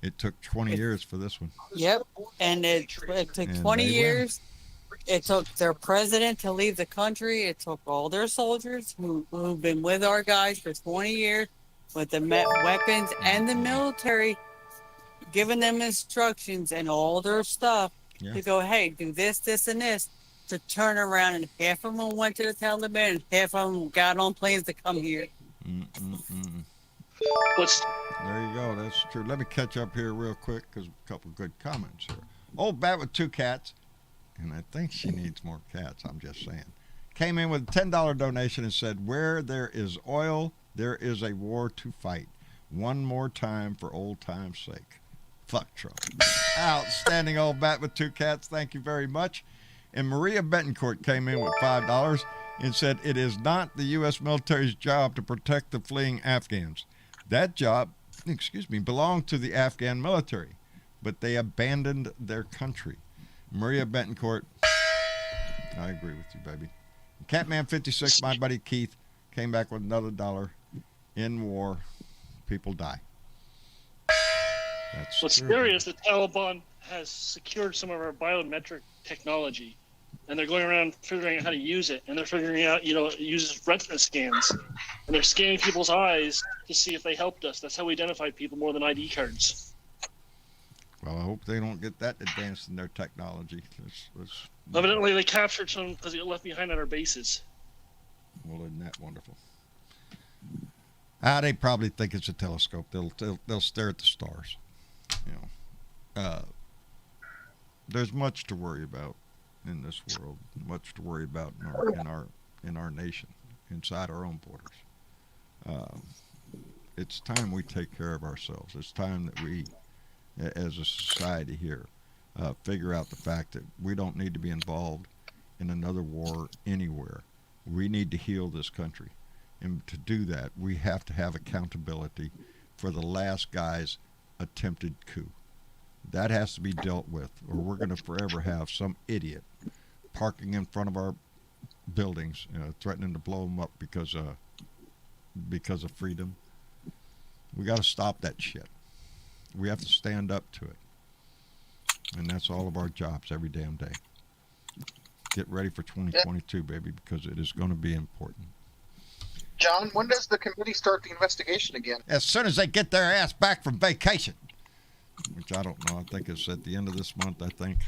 It took 20 years for this one. Yep, and it took 20 years. It took their president to leave the country. It took all their soldiers who've been with our guys for 20 years with the weapons and the military giving them instructions and all their stuff to go, hey, do this, this, and this, to turn around, and half of them went to the Taliban, and half of them got on planes to come here. There you go. That's true. Let me catch up here real quick because a couple good comments here. Old Bat with 2 cats, and I think she needs more cats. I'm just saying. Came in with a $10 donation and said, "Where there is oil, there is a war to fight. One more time for old time's sake." Fuck Trump. Outstanding, Old Bat with 2 cats. Thank you very much. And Maria Betancourt came in with $5 and said, "It is not the U.S. military's job to protect the fleeing Afghans. That job, belonged to the Afghan military, but they abandoned their country." Maria Betancourt, I agree with you, baby. Catman 56, my buddy Keith, came back with another $1. In war, people die. That's What's true. scary is the Taliban has secured some of our biometric technology, and they're going around figuring out how to use it, and they're figuring out, it uses retina scans, and they're scanning people's eyes to see if they helped us. That's how we identify people more than ID cards. Well, I hope they don't get that advanced in their technology. Evidently, they captured some because they got left behind at our bases. Well, isn't that wonderful? They probably think it's a telescope. They'll stare at the stars. There's much to worry about in this world. Much to worry about in our nation, inside our own borders. It's time we take care of ourselves. It's time that we, as a society here, figure out the fact that we don't need to be involved in another war anywhere. We need to heal this country. And to do that, we have to have accountability for the last guy's attempted coup. That has to be dealt with, or we're going to forever have some idiot parking in front of our buildings, threatening to blow them up because of freedom. We got to stop that shit. We have to stand up to it. And that's all of our jobs every damn day. Get ready for 2022, baby, because it is going to be important. John, when does the committee start the investigation again? As soon as they get their ass back from vacation. Which I don't know. I think it's at the end of this month, I think.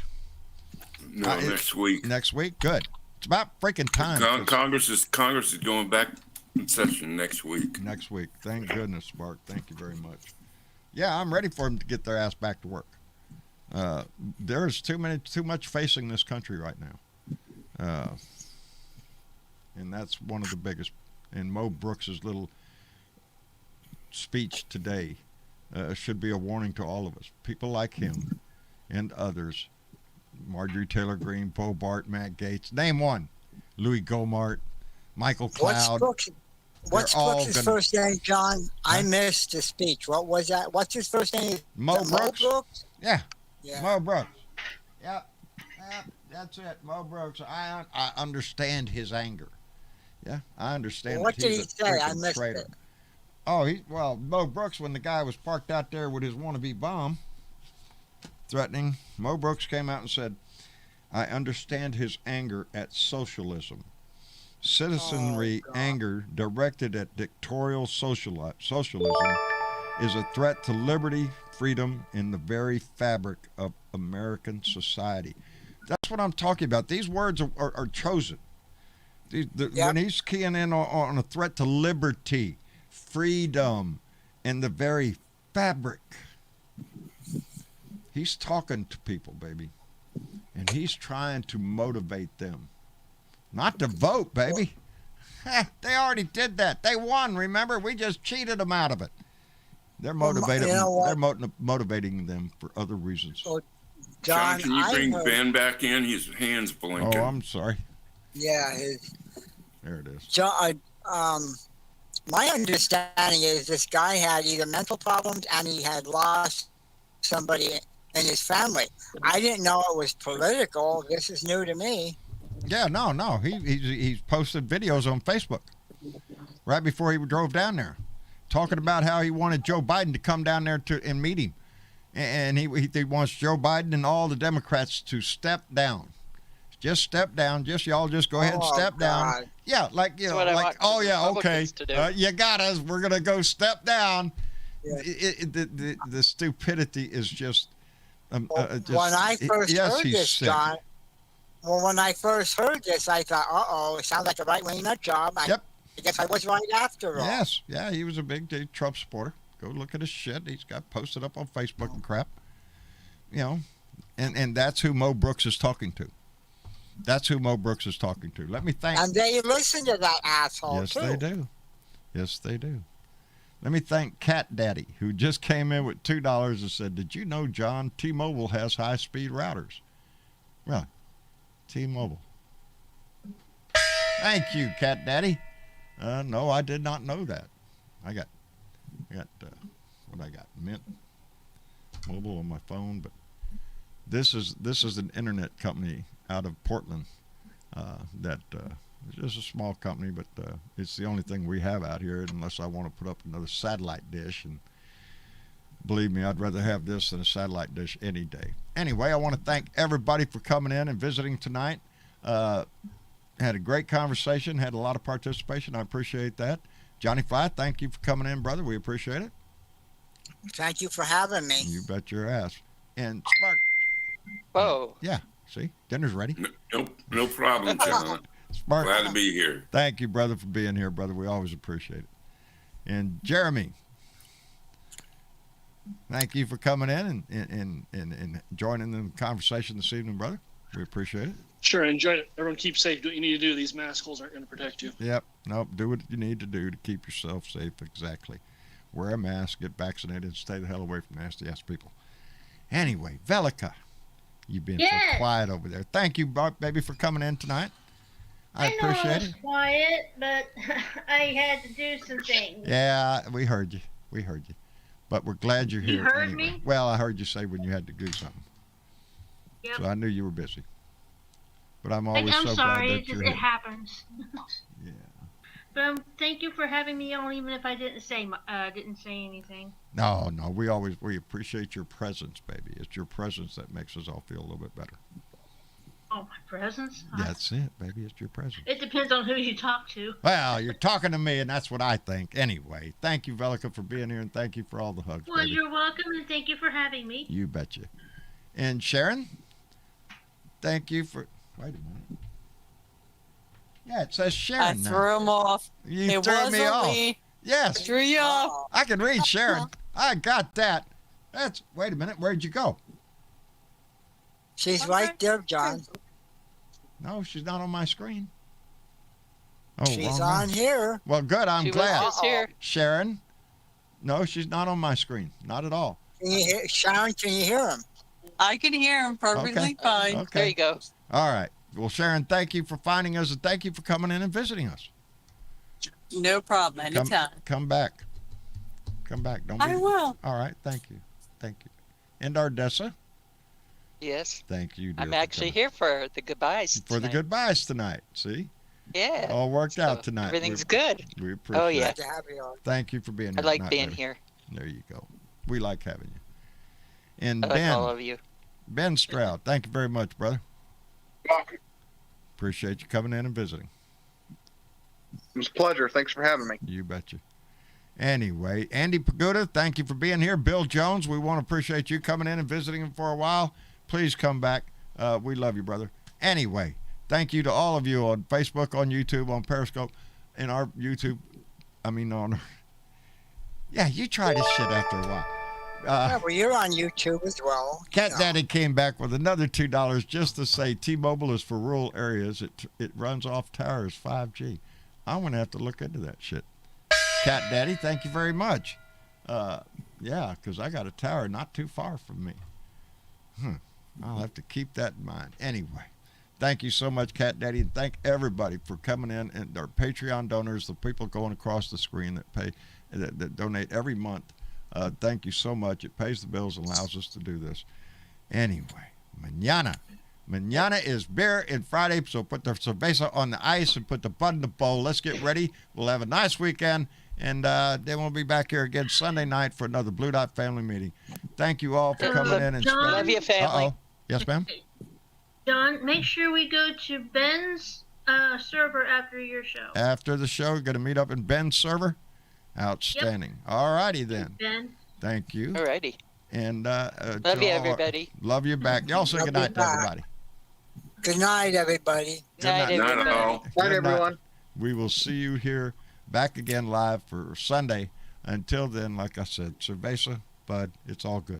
No, next week. Next week? Good. It's about freaking time. Congress is going back in session next week. Next week. Thank goodness, Mark. Thank you very much. Yeah, I'm ready for them to get their ass back to work. There's too much facing this country right now. And that's one of the biggest. And Mo Brooks's little speech today should be a warning to all of us. People like him and others. Marjorie Taylor Greene, Bo Bart, Matt Gaetz. Name one. Louis Gohmert, Michael Cloud. What's Brooks' first name, John? I missed the speech. What was that? What's his first name? Mo Brooks? Mo Brooks? Yeah. Mo Brooks. Yep. That's it. Mo Brooks. I understand his anger. Yeah, I understand. What did he say? I missed it. Oh, Mo Brooks, when the guy was parked out there with his wannabe bomb, threatening, Mo Brooks came out and said, "I understand his anger at socialism. Citizenry anger directed at dictatorial socialism is a threat to liberty, freedom, and the very fabric of American society." That's what I'm talking about. These words are chosen. When he's keying in on a threat to liberty, freedom, and the very fabric, he's talking to people, baby. And he's trying to motivate them. Not to vote, baby. They already did that. They won, remember? We just cheated them out of it. They're motivated. They're motivating them for other reasons. Well, John, can you bring Ben back in? His hand's blinking. Oh, I'm sorry. Yeah, there it is. John, my understanding is this guy had either mental problems and he had lost somebody in his family. I didn't know it was political. This is new to me. Yeah, no. He's posted videos on Facebook right before he drove down there, talking about how he wanted Joe Biden to come down there and meet him, and he wants Joe Biden and all the Democrats to step down. Just step down. Y'all just go ahead and step down. Yeah, okay. You got us. We're gonna go step down. Yeah. The stupidity is just when I first heard this, sick. John, when I first heard this, I thought, it sounds like a right-wing nut job. I guess I was right after all. Yes, yeah, he was a big Trump supporter. Go look at his shit. He's got posted up on Facebook and crap. You know, and that's who Mo Brooks is talking to. That's who Mo Brooks is talking to. Let me thank. And they listen to that asshole, yes, too. Yes, they do. Yes, they do. Let me thank Cat Daddy, who just came in with $2 and said, "Did you know, John, T-Mobile has high-speed routers?" Really? T-Mobile. Thank you, Cat Daddy. No, I did not know that. I got what I got? Mint Mobile on my phone, but this is an internet company out of Portland that it's just a small company, but it's the only thing we have out here unless I want to put up another satellite dish, and believe me, I'd rather have this than a satellite dish any day. Anyway, I want to thank everybody for coming in and visiting tonight. Had a great conversation, had a lot of participation. I appreciate that. Johnny Five, thank you for coming in, brother. We appreciate it. Thank you for having me. You bet your ass. And Spark. Whoa. Yeah, see? Dinner's ready. No problem, John. Spark. Glad to be here. Thank you, brother, for being here, brother. We always appreciate it. And Jeremy, thank you for coming in and joining the conversation this evening, brother. We appreciate it. Sure, enjoy it. Everyone keep safe. Do what you need to do. These mask holes aren't going to protect you. Yep. Nope. Do what you need to do to keep yourself safe. Exactly. Wear a mask, get vaccinated, and stay the hell away from nasty-ass people. Anyway, Velica, you've been so quiet over there. Thank you, baby, for coming in tonight. I appreciate know I was it. quiet, but I had to do some things. Yeah, we heard you. But we're glad you're here. You heard anyway. me? Well, I heard you say when you had to do something. Yep. So I knew you were busy. But I'm always I'm so sorry, glad that you're it here. happens. Yeah. But thank you for having me on, even if I didn't say anything. No, we appreciate your presence, baby. It's your presence that makes us all feel a little bit better. Oh, my presence? That's it, baby. It's your presence. It depends on who you talk to. Well, you're talking to me, and that's what I think. Anyway, thank you, Velica, for being here, and thank you for all the hugs, Well, baby. you're welcome, and thank you for having me. You betcha. And Sharon, thank you for... Wait a minute. Yeah, it says Sharon I now. threw him off. You threw me off. Me. Yes. I threw you off. I can read Sharon. I got that. Wait a minute. Where'd you go? She's right there, John. No, she's not on my screen. Oh, she's on here. Well, good. I'm glad. Was just here. Sharon. No, she's not on my screen. Not at all. Sharon, can you hear him? I can hear him perfectly fine. Okay. There you go. All right. Well, Sharon, thank you for finding us, and thank you for coming in and visiting us. No problem. Anytime. Come back. Come back. I will. All right. Thank you. And Ardessa. Yes. Thank you, dear. I'm actually here for the goodbyes. For the goodbyes tonight. See? Yeah. All worked out tonight. Everything's good. We appreciate it. Oh, yeah. it. Thank you for being here. I like tonight, being baby. here. There you go. We like having you. And I like Ben. all of you. Ben Stroud, thank you very much, brother. Appreciate you coming in and visiting. It was a pleasure. Thanks for having me. You betcha. Anyway, Andy Pagoda, thank you for being here. Bill Jones, we want to appreciate you coming in and visiting him for a while. Please come back. We love you, brother. Anyway, thank you to all of you on Facebook, on YouTube, on Periscope, and our YouTube. Yeah, you try this shit after a while. Well, you're on YouTube as well. Cat Daddy came back with another $2 just to say T-Mobile is for rural areas. It runs off towers 5G. I'm going to have to look into that shit. Cat Daddy, thank you very much. Yeah, because I got a tower not too far from me. I'll have to keep that in mind. Anyway, thank you so much, Cat Daddy, and thank everybody for coming in, and our Patreon donors, the people going across the screen that donate every month. Thank you so much. It pays the bills and allows us to do this. Anyway, mañana. Mañana is beer and Friday, so put the cerveza on the ice and put the bud in the bowl. Let's get ready. We'll have a nice weekend, and then we'll be back here again Sunday night for another Blue Dot family meeting. Thank you all for coming in. And love you, family. Uh-oh. Yes, ma'am? John, make sure we go to Ben's server after your show. After the show, we're going to meet up in Ben's server? Outstanding. Yep. All righty then. Ben. Thank you. All righty. And love you, everybody. Love you back. Y'all say good night to everybody. Good night, everybody. Good night, everybody. Good night, everyone. We will see you here back again live for Sunday. Until then, like I said, cerveza, bud, it's all good.